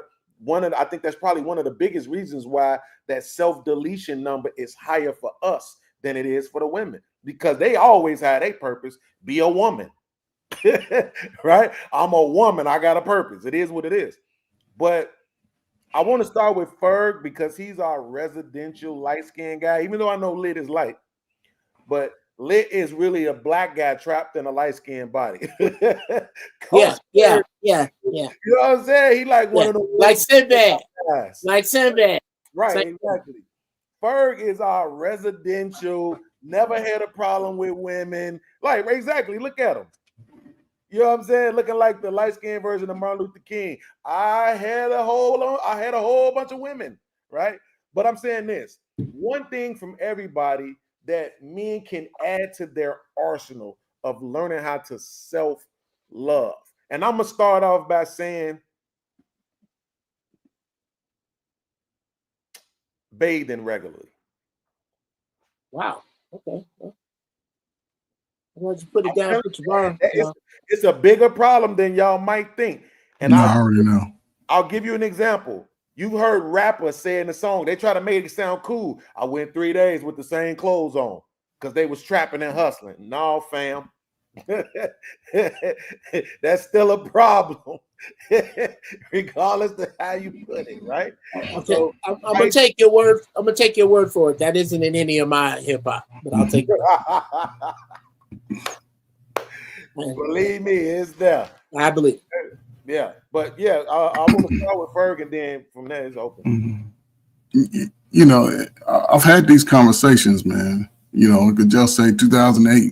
think that's probably one of the biggest reasons why that self-deletion number is higher for us than it is for the women, because they always had a purpose, be a woman. Right? I'm a woman. I got a purpose. It is what it is. But I want to start with Ferg because he's our residential light-skinned guy, even though I know Lit is light. But Lit is really a black guy trapped in a light-skinned body.
Yeah.
You know what I'm saying? He like one of the
like Sinbad.
guys.
Like Sinbad.
Right, exactly. Ferg is our residential, never had a problem with women. Like, exactly. Look at him. You know what I'm saying? Looking like the light-skinned version of Martin Luther King. I had a whole bunch of women, right? But I'm saying this. One thing from everybody that men can add to their arsenal of learning how to self-love. And I'm going to start off by saying bathing regularly.
Wow. Okay. Why don't you put it down? Put your arm.
It's a bigger problem than y'all might think. And
I already know.
I'll give you an example. You've heard rappers say in the song, they try to make it sound cool. I went 3 days with the same clothes on because they was trapping and hustling. No, fam. That's still a problem, regardless of how you put it, right?
Okay. So I'm gonna take your word. I'm gonna take your word for it. That isn't in any of my hip hop, but I'll take it.
Believe me, it's there.
I believe.
Yeah, but yeah, I want to start with Ferg, and then from there it's open.
You know, I've had these conversations, man. You know, I could just say 2008.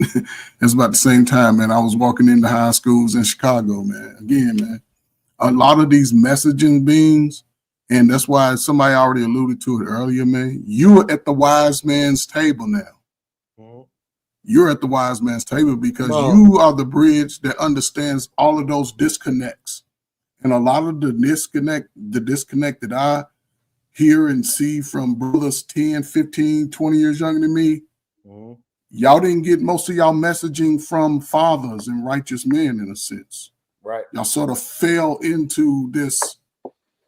It's about the same time, man. I was walking into high schools in Chicago, man. Again, man, a lot of these messaging beings, and that's why somebody already alluded to it earlier, man. You're at the wise man's table now. You're at the wise man's table because you are the bridge that understands all of those disconnects. And a lot of the disconnect that I hear and see from brothers 10, 15, 20 years younger than me, y'all didn't get most of y'all messaging from fathers and righteous men in a sense.
Right.
Y'all sort of fell into this,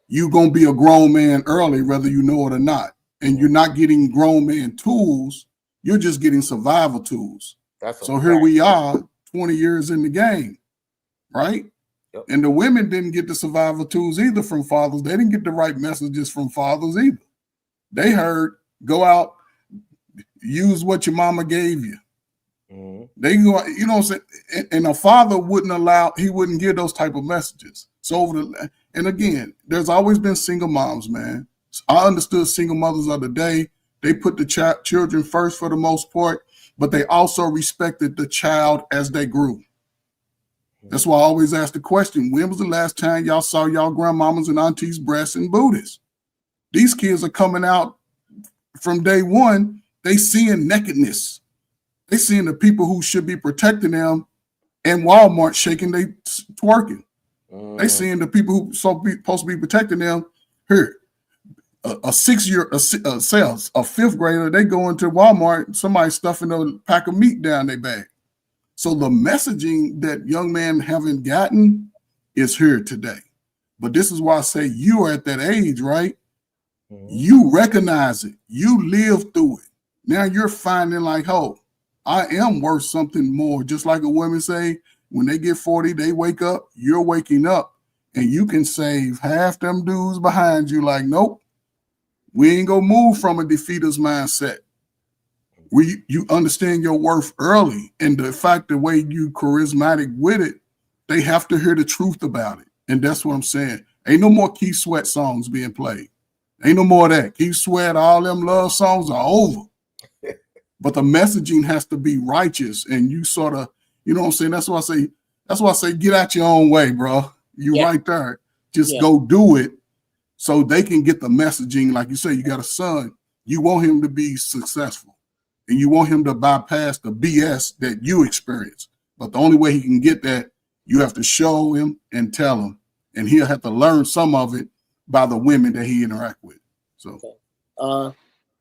you gonna be a grown man early, whether you know it or not. And you're not getting grown man tools. You're just getting survival tools. So here we are 20 years in the game, right? Yep. And the women didn't get the survival tools either from fathers. They didn't get the right messages from fathers either. They heard, go out, use what your mama gave you. They go, you know what I'm saying? And a father wouldn't give those type of messages. So and again, there's always been single moms, man. I understood single mothers of the day. They put the children first for the most part, but they also respected the child as they grew. That's why I always ask the question, when was the last time y'all saw y'all grandmamas and aunties' breasts and booties? These kids are coming out from day one, they seeing nakedness. They seeing the people who should be protecting them in Walmart shaking, they twerking. They seeing the people who supposed to be protecting them here. A 6-year, a fifth grader, they go into Walmart, somebody stuffing a pack of meat down their bag. So the messaging that young men haven't gotten is here today. But this is why I say you are at that age, right? You recognize it. You live through it. Now you're finding like, oh, I am worth something more. Just like a woman say, when they get 40, they wake up, you're waking up, and you can save half them dudes behind you. Like, nope, we ain't gonna move from a defeater's mindset. You understand your worth early, and the fact the way you charismatic with it, they have to hear the truth about it. And that's what I'm saying. Ain't no more Keith Sweat songs being played. Ain't no more of that. Keith Sweat, all them love songs are over. But the messaging has to be righteous, and you sort of, you know what I'm saying? That's why I say, get out your own way, bro. You right there. Just go do it so they can get the messaging. Like you say, you got a son. You want him to be successful, and you want him to bypass the BS that you experience. But the only way he can get that, you have to show him and tell him, and he'll have to learn some of it by the women that he interact with. So,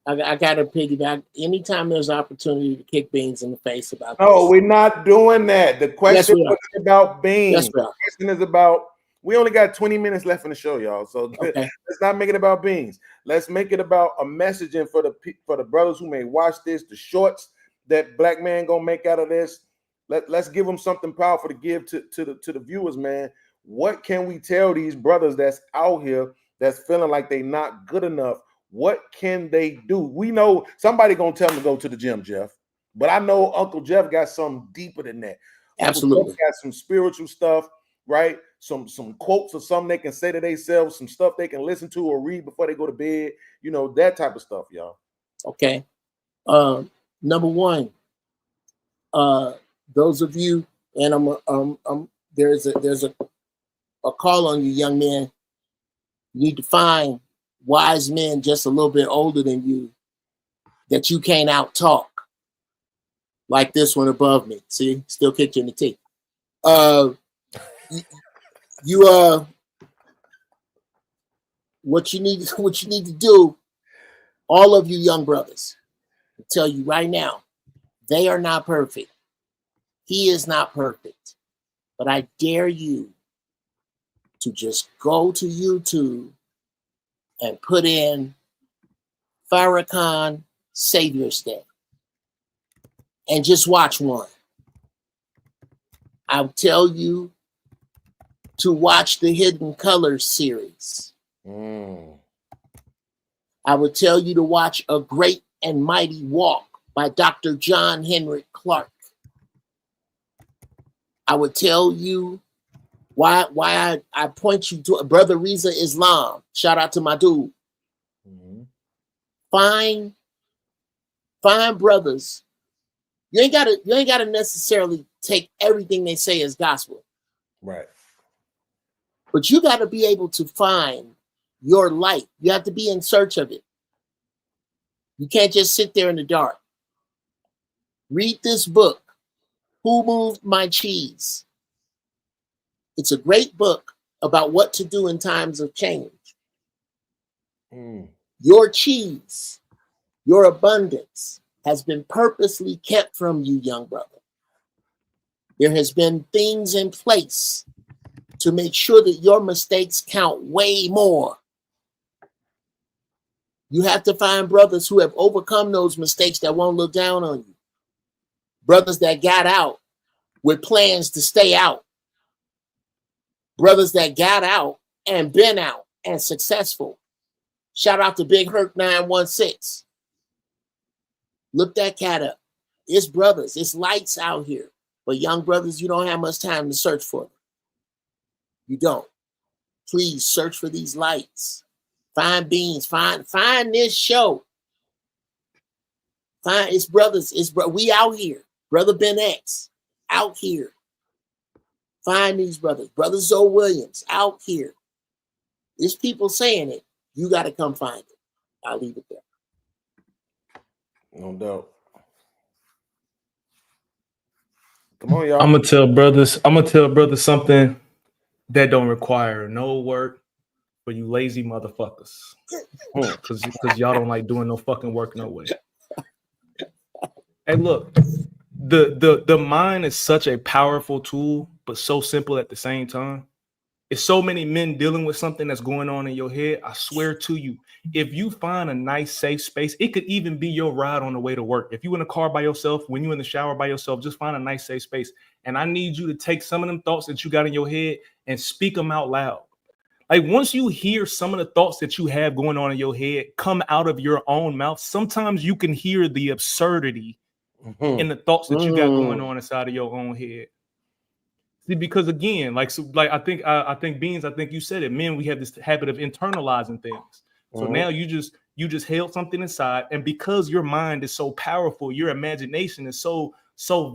I got to piggyback. Anytime there's opportunity to kick Beans in the face about
No,
this.
we're not doing that. The question was about Beans.
Yes,
the question is about, we only got 20 minutes left in the show, y'all. So let's not make it about Beans. Let's make it about a messaging for the brothers who may watch this, the shorts that Black Man gonna make out of this. Let's give them something powerful to give to the viewers, man. What can we tell these brothers that's out here that's feeling like they not good enough? What can they do? We know somebody gonna tell them to go to the gym, Jeff. But I know Uncle Jeff got something deeper than that.
Absolutely.
Uncle Jeff got some spiritual stuff, right? Some quotes or something they can say to themselves, some stuff they can listen to or read before they go to bed. You know, that type of stuff, y'all.
Okay. Number one, those of you, and there's a call on you, young man. You need to find wise men just a little bit older than you that you can't out talk, like this one above me. See, still kicked you in the teeth. What you need to do, all of you young brothers, I tell you right now, they are not perfect. He is not perfect. But I dare you to just go to YouTube and put in Farrakhan Savior's Day and just watch one. I'll tell you to watch the Hidden Colors series. I would tell you to watch A Great and Mighty Walk by Dr. John Henrik Clarke. I would tell you why I point you to Brother Reza Islam. Shout out to my dude. Find brothers. You ain't gotta necessarily take everything they say as gospel.
Right.
But you got to be able to find your light. You have to be in search of it. You can't just sit there in the dark. Read this book, Who Moved My Cheese? It's a great book about what to do in times of change. Your cheese, your abundance has been purposely kept from you, young brother. There has been things in place to make sure that your mistakes count way more. You have to find brothers who have overcome those mistakes that won't look down on you. Brothers that got out with plans to stay out. Brothers that got out and been out and successful. Shout out to Big Herc 916. Look that cat up. It's brothers. It's lights out here. But young brothers, you don't have much time to search for them. You don't. Please search for these lights. Find Beans. Find this show. Find it's brothers. We out here. Brother Ben X out here. Find these brothers. Brother Zoe Williams out here. There's people saying it. You got to come find it. I'll leave it there.
No doubt. Come on, y'all.
I'm gonna tell brothers something that don't require no work for you lazy motherfuckers. Because y'all don't like doing no fucking work no way. Hey, look, the mind is such a powerful tool, but so simple at the same time. It's so many men dealing with something that's going on in your head. I swear to you, if you find a nice, safe space, it could even be your ride on the way to work. If you're in the car by yourself, when you're in the shower by yourself, just find a nice, safe space. And I need you to take some of them thoughts that you got in your head and speak them out loud. Like once you hear some of the thoughts that you have going on in your head come out of your own mouth, sometimes you can hear the absurdity in the thoughts that you got going on inside of your own head. See, because again, like I think Beans, I think you said it. Men, we have this habit of internalizing things. So now you just held something inside, and because your mind is so powerful, your imagination is so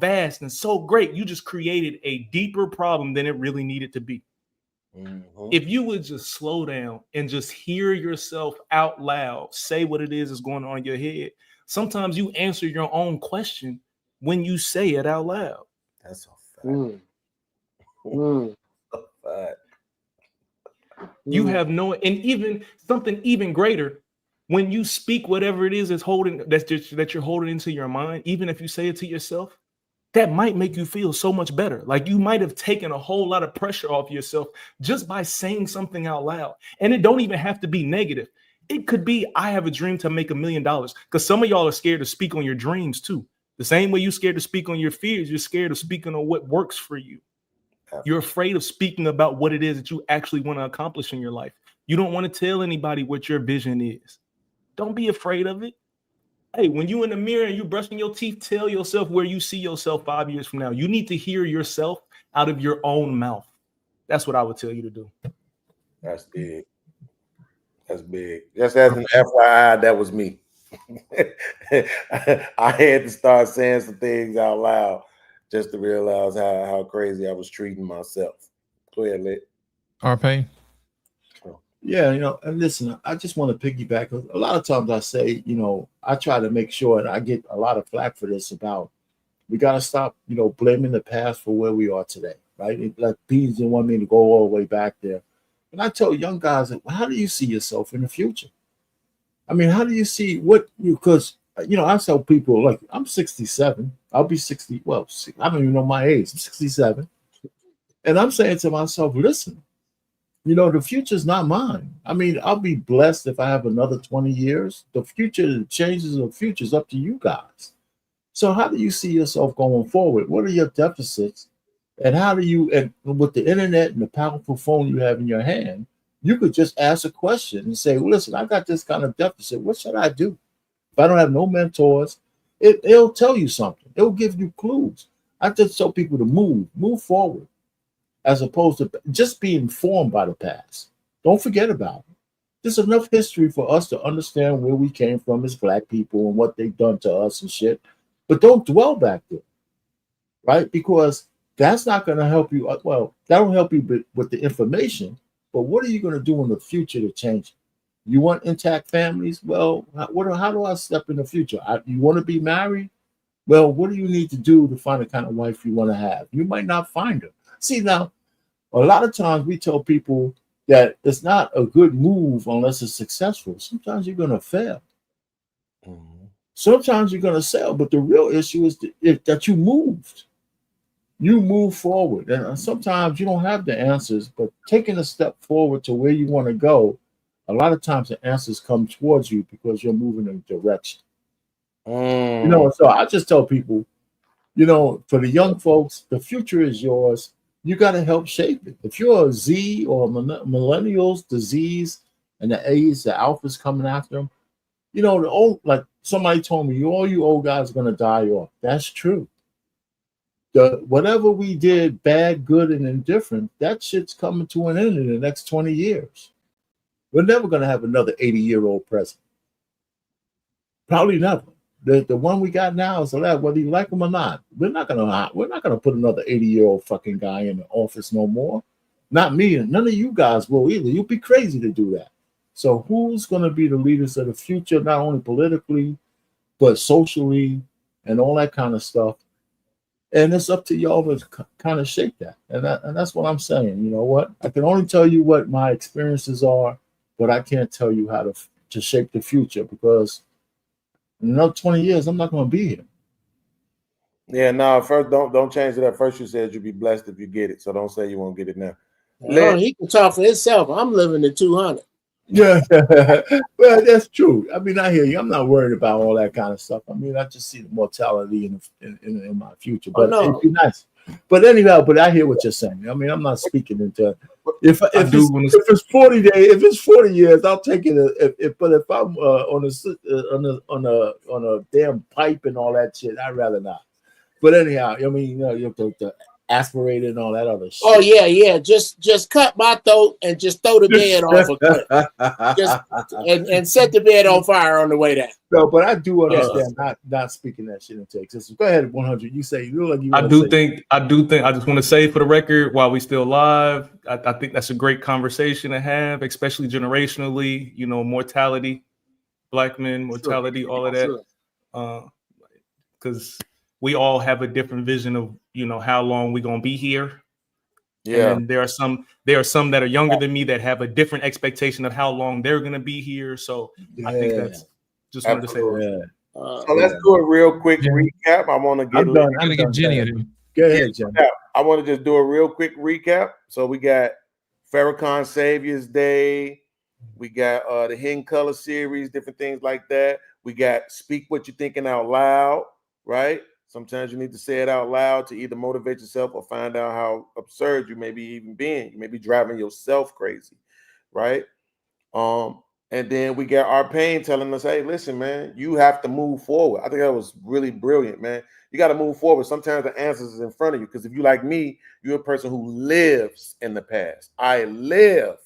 vast and so great, you just created a deeper problem than it really needed to be. If you would just slow down and just hear yourself out loud, say what it is that's going on in your head. Sometimes you answer your own question when you say it out loud.
That's a fact.
You have no, and even something even greater, when you speak whatever it is that you're holding into your mind, even if you say it to yourself, that might make you feel so much better. Like you might have taken a whole lot of pressure off yourself just by saying something out loud. And it don't even have to be negative. It could be, I have a dream to make $1 million, because some of y'all are scared to speak on your dreams too. The same way you're scared to speak on your fears, you're scared of speaking on what works for you. You're afraid of speaking about what it is that you actually want to accomplish in your life. You don't want to tell anybody what your vision is. Don't be afraid of it. Hey, when you're in the mirror and you're brushing your teeth, tell yourself where you see yourself 5 years from now. You need to hear yourself out of your own mouth. That's what I would tell you to do.
That's big. That's big. Just as an FYI, that was me. I had to start saying some things out loud just to realize how crazy I was treating myself. Go ahead, Lit.
RP.
Yeah, and listen, I just want to piggyback. A lot of times I say, I try to make sure, and I get a lot of flack for this, about we got to stop, blaming the past for where we are today, right? Like Beans didn't want me to go all the way back there. And I tell young guys, how do you see yourself in the future? I mean, how do you see because, I tell people, like, I'm 67. I'll be 60. Well, I don't even know my age. I'm 67. And I'm saying to myself, listen, the future's not mine. I mean, I'll be blessed if I have another 20 years. The future, the changes of the future is up to you guys. So how do you see yourself going forward? What are your deficits? And how do you, and with the internet and the powerful phone you have in your hand, you could just ask a question and say, well, listen, I got this kind of deficit. What should I do? If I don't have no mentors, it'll tell you something. It'll give you clues. I just tell people to move forward, as opposed to just being informed by the past. Don't forget about it. There's enough history for us to understand where we came from as Black people and what they've done to us and shit. But don't dwell back there, right? Because that's not going to help you. Well, that'll help you with the information, but what are you going to do in the future to change it? You want intact families? Well, how do I step in the future? You want to be married? Well, what do you need to do to find the kind of wife you want to have? You might not find her. See, now, a lot of times we tell people that it's not a good move unless it's successful. Sometimes you're going to fail. Sometimes you're going to sell, but the real issue is that you moved. You move forward. And sometimes you don't have the answers, but taking a step forward to where you want to go, a lot of times the answers come towards you because you're moving in a direction. So I just tell people, for the young folks, the future is yours. You got to help shape it. If you're a Z or millennials, the Z's and the A's, the alphas coming after them, the old, like somebody told me, all you old guys are going to die off. That's true. Whatever we did, bad, good, and indifferent, that shit's coming to an end in the next 20 years. We're never going to have another 80-year-old president. Probably never. The one we got now is the last, whether you like him or not. We're not gonna put another 80-year-old fucking guy in the office no more. Not me, and none of you guys will either. You'll be crazy to do that. So who's gonna be the leaders of the future, not only politically, but socially and all that kind of stuff? And it's up to y'all to kind of shape that. And that's what I'm saying. You know what? I can only tell you what my experiences are, but I can't tell you how to shape the future, because in another 20 years, I'm not going to be here.
Yeah, no, first, don't change it up. First, you said you'd be blessed if you get it. So don't say you won't get it now.
Well, he can talk for himself. I'm living the 200.
Yeah, well, that's true. I mean, I hear you. I'm not worried about all that kind of stuff. I mean, I just see the mortality in my future. But it'd be nice. But anyhow, but I hear what you're saying. I mean, I'm not speaking into if it's 40 days, if it's 40 years, I'll take it. But if I'm on a damn pipe and all that shit, I'd rather not. But anyhow, I mean, you have to aspirate and all that other shit.
Oh yeah. Just cut my throat and just throw the bed off a cliff. and set the bed on fire on the way down.
No, but I do understand not speaking that shit into existence. Go ahead, 100. You say you like you.
I do think. I just want to say for the record, while we still live, I think that's a great conversation to have, especially generationally. You know, mortality, black men, mortality, all of that. Because we all have a different vision of how long we're gonna be here. Yeah, and there are some that are younger than me that have a different expectation of how long they're gonna be here. So I think that's just wanted to say that.
So let's do a real quick recap. I want to get.
I'm gonna get Jenny.
Go ahead, Jenny.
I want to just do a real quick recap. So we got Farrakhan Savior's Day. We got the Hidden Color series, different things like that. We got Speak What You're Thinking Out Loud, right? Sometimes you need to say it out loud to either motivate yourself or find out how absurd you may be even being. You may be driving yourself crazy, right? And then we got Our Pain telling us, hey, listen, man, you have to move forward. I think that was really brilliant, man. You got to move forward. Sometimes the answers is in front of you, because if you like me, you're a person who lives in the past. I live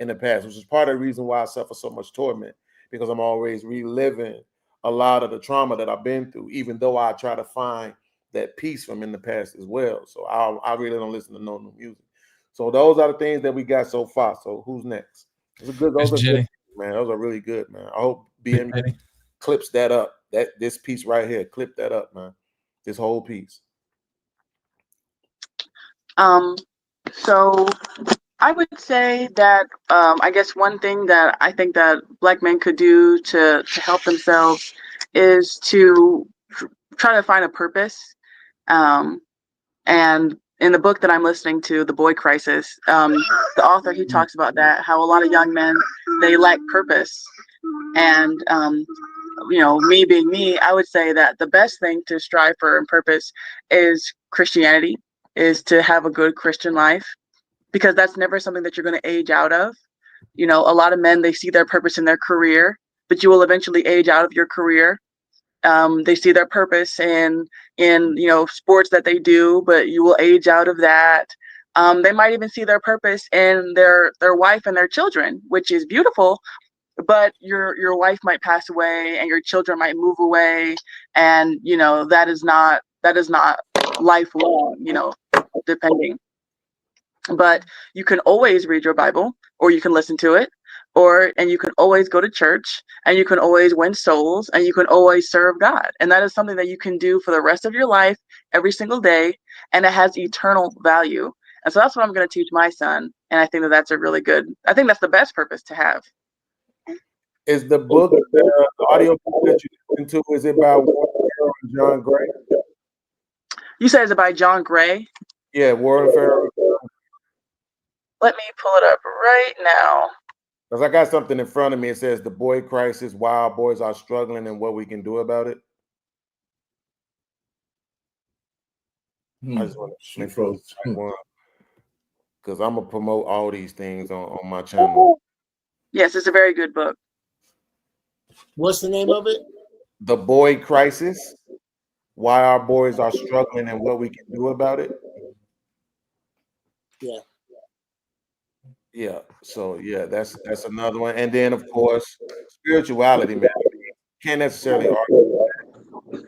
in the past, which is part of the reason why I suffer so much torment, because I'm always reliving a lot of the trauma that I've been through, even though I try to find that peace from in the past as well. So I really don't listen to no new music. So those are the things that we got so far. So who's next? Those are good, man. Those are really good, man. I hope BM clips that up. This piece right here, clip that up, man. This whole piece.
So I would say that I guess one thing that I think that black men could do to help themselves is to try to find a purpose. And in the book that I'm listening to, The Boy Crisis, the author, he talks about that, how a lot of young men, they lack purpose. And, me being me, I would say that the best thing to strive for and purpose is Christianity, is to have a good Christian life, because that's never something that you're going to age out of. A lot of men, they see their purpose in their career, but you will eventually age out of your career. They see their purpose in sports that they do, but you will age out of that. They might even see their purpose in their wife and their children, which is beautiful, but your wife might pass away and your children might move away, and that is not lifelong, depending. But you can always read your Bible, or you can listen to it, and you can always go to church, and you can always win souls, and you can always serve God. And that is something that you can do for the rest of your life, every single day, and it has eternal value. And so that's what I'm going to teach my son. And I think that that's I think that's the best purpose to have.
Is the book, the audio book that you listen to, is it by John Gray?
You said it's by John Gray?
Yeah, Warren Farrell.
Let me pull it up right now.
Because I got something in front of me. It says The Boy Crisis, Why Our Boys Are Struggling and What We Can Do About It. I just want to make sure it's the right one, because I'm going to promote all these things on my channel.
Yes, it's a very good book.
What's the name of it?
The Boy Crisis, Why Our Boys Are Struggling and What We Can Do About It.
Yeah.
Yeah. So yeah, that's another one. And then of course, spirituality, man. Can't necessarily argue.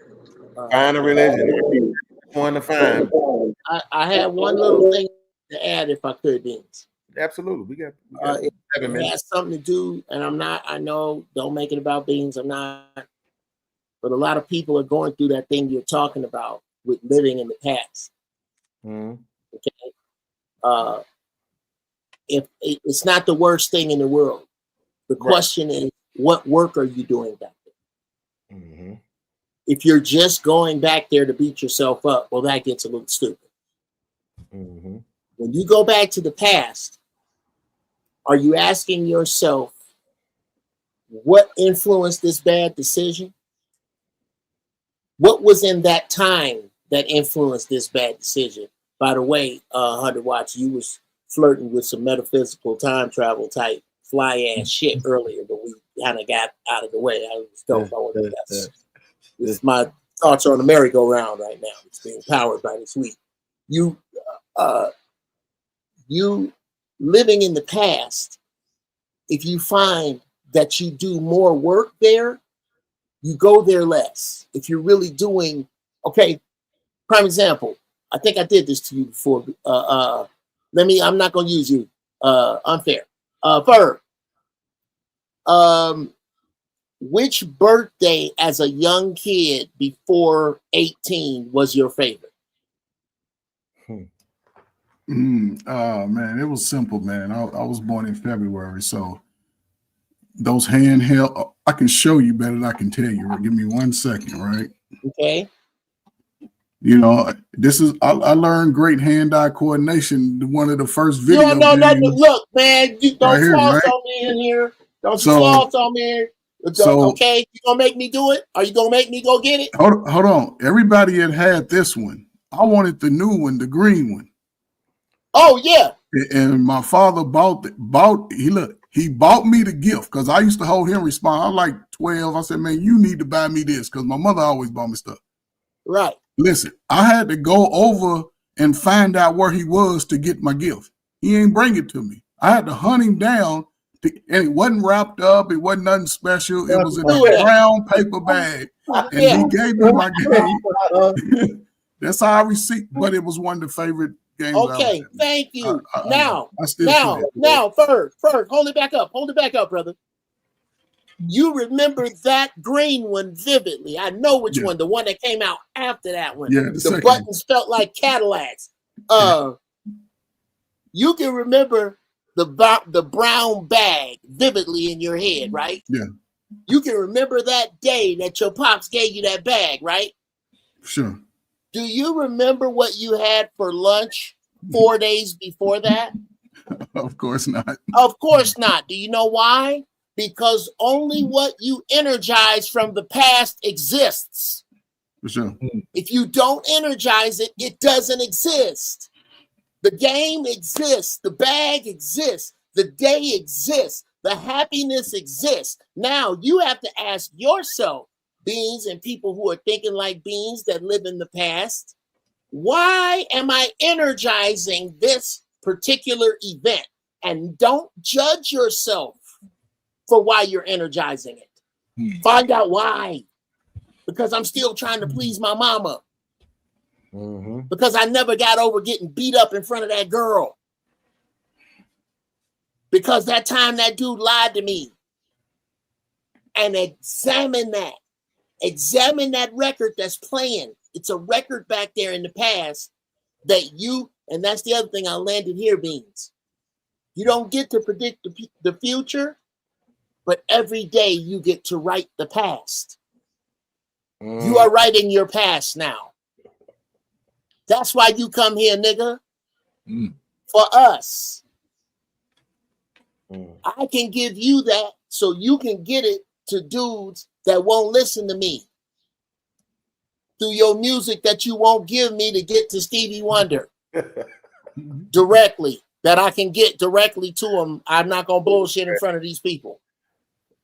Find a religion. One to find.
I have one little thing to add, if I could, Beans.
Absolutely. We got
it has something to do, and I know, don't make it about Beans. I'm not, but a lot of people are going through that thing you're talking about with living in the past.
Mm-hmm.
Okay. If it's not the worst thing in the world, the question is, what work are you doing back there?
Mm-hmm.
If you're just going back there to beat yourself up, well, that gets a little stupid.
Mm-hmm.
When you go back to the past, are you asking yourself what influenced this bad decision? What was in that time that influenced this bad decision? By the way, 100 Watts, you was flirting with some metaphysical time travel type fly ass shit earlier, but we kind of got out of the way. I just don't know what that's. This my thoughts are on the merry-go-round right now. It's being powered by this week. You living in the past, if you find that you do more work there, you go there less. If you're really doing, okay, prime example, I think I did this to you before. I'm not going to use you. Unfair. Ferg, which birthday as a young kid before 18 was your favorite?
Oh man, it was simple, man. I was born in February, so those handheld, I can show you better than I can tell you. Give me 1 second, right?
Okay.
You know, this is I learned great hand-eye coordination. One of the first videos.
You don't know nothing. Look, man, you don't
right here,
floss
right?
on me in here. Don't
So-
you floss on me.
so-
Okay, you gonna make me do it? Are you gonna make me go get it?
Hold on. Everybody had this one. I wanted the new one, the green one.
Oh yeah.
And my father bought he bought me the gift because I used to hold him responsible. I was like 12. I said, man, you need to buy me this because my mother always bought me stuff.
Right.
Listen, I had to go over and find out where he was to get my gift. He ain't bring it to me. I had to hunt him down, and it wasn't wrapped up. It wasn't nothing special. It was in a brown paper bag, and he gave me my game. That's how I received, but it was one of the favorite games.
Okay, thank you. Now,
Ferg,
hold it back up. Hold it back up, brother. You remember that green one vividly. I know which one, the one that came out after that one.
Yeah,
the buttons felt like Cadillacs. You can remember the brown bag vividly in your head, right?
Yeah.
You can remember that day that your pops gave you that bag, right?
Sure.
Do you remember what you had for lunch 4 days before that?
Of course not.
Of course not. Do you know why? Because only what you energize from the past exists.
For sure.
If you don't energize it, it doesn't exist. The game exists. The bag exists. The day exists. The happiness exists. Now you have to ask yourself, beings and people who are thinking like beings that live in the past, why am I energizing this particular event? And don't judge yourself for why you're energizing it. Find out why. Because I'm still trying to please my mama. Because I never got over getting beat up in front of that girl. Because that time that dude lied to me. And examine that. Examine that record that's playing. It's a record back there in the past that you, and that's the other thing I landed here, Beans. You don't get to predict the future, but every day you get to write the past. You are writing your past now. That's why you come here, nigga. For us. I can give you that so you can get it to dudes that won't listen to me. Through your music that you won't give me to get to Stevie Wonder. Directly. That I can get directly to them. I'm not going to bullshit in front of these people.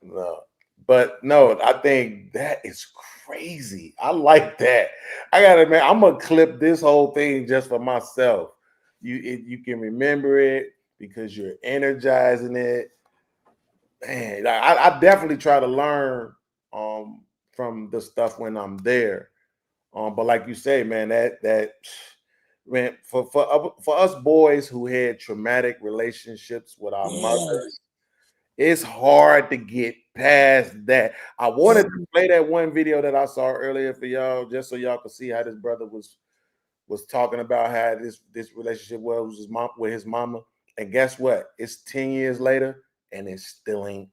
No. But no, I think that is crazy. I like that. I gotta admit, I'm gonna clip this whole thing just for myself. You can remember it because you're energizing it. Man, I definitely try to learn from the stuff when I'm there. But like you say, man, that man, for us boys who had traumatic relationships with our mothers, it's hard to get past that. I wanted to play that one video that I saw earlier for y'all, just so y'all could see how this brother was talking about how this relationship was with his mama. And guess what? It's 10 years later, and it still ain't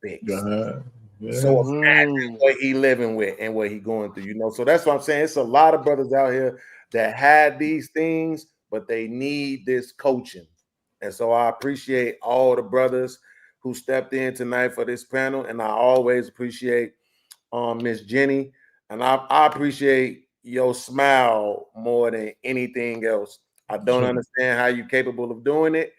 fixed. So imagine what he living with and what he going through, So that's what I'm saying. It's a lot of brothers out here that had these things, but they need this coaching. And so I appreciate all the brothers who stepped in tonight for this panel, and I always appreciate Miss Jenny, and I appreciate your smile more than anything else. I don't understand how you're capable of doing it,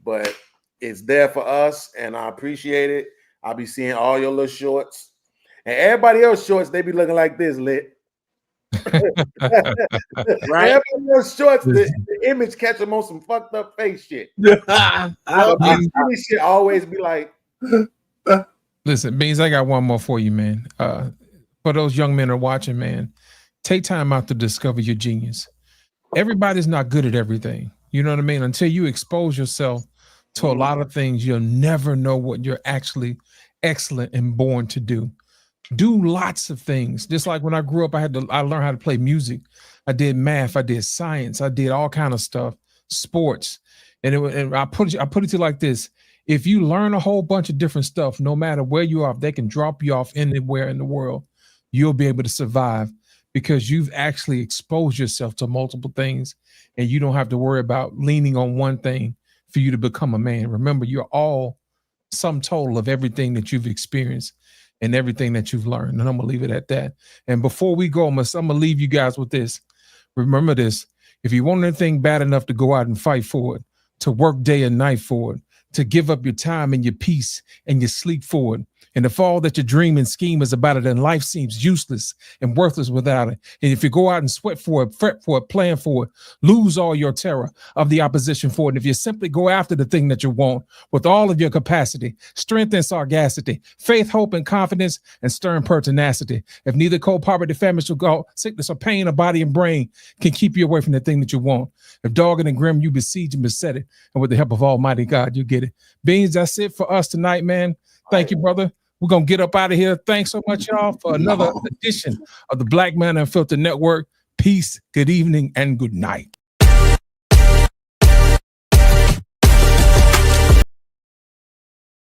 but it's there for us, and I appreciate it. I'll be seeing all your little shorts, and everybody else shorts, they be looking like this, lit. Right? Everybody else shorts, the image catch them on some fucked up face shit. Shit always be like.
Listen, Beans, I got one more for you, man. For those young men who are watching, man, take time out to discover your genius. Everybody's not good at everything. You know what I mean? Until you expose yourself to a lot of things, you'll never know what you're actually excellent and born to do. Do lots of things. Just like when I grew up, I learned how to play music. I did math. I did science. I did all kind of stuff, sports. And I put it to you like this. If you learn a whole bunch of different stuff, no matter where you are, if they can drop you off anywhere in the world, you'll be able to survive because you've actually exposed yourself to multiple things and you don't have to worry about leaning on one thing for you to become a man. Remember, you're all sum total of everything that you've experienced and everything that you've learned. And I'm going to leave it at that. And before we go, I'm going to leave you guys with this. Remember this. If you want anything bad enough to go out and fight for it, to work day and night for it, to give up your time and your peace and your sleep for it, and if all that your dream and scheme is about it, then life seems useless and worthless without it. And if you go out and sweat for it, fret for it, plan for it, lose all your terror of the opposition for it. And if you simply go after the thing that you want with all of your capacity, strength and sagacity, faith, hope, and confidence, and stern pertinacity, if neither cold poverty, famine, shall go, sickness or pain of body and brain can keep you away from the thing that you want. If dogged and grim, you besiege and beset it. And with the help of Almighty God, you get it. Beans, that's it for us tonight, man. Thank you, brother. We're going to get up out of here. Thanks so much, y'all, for another edition of the Black Man Unfiltered Network. Peace, good evening, and good night.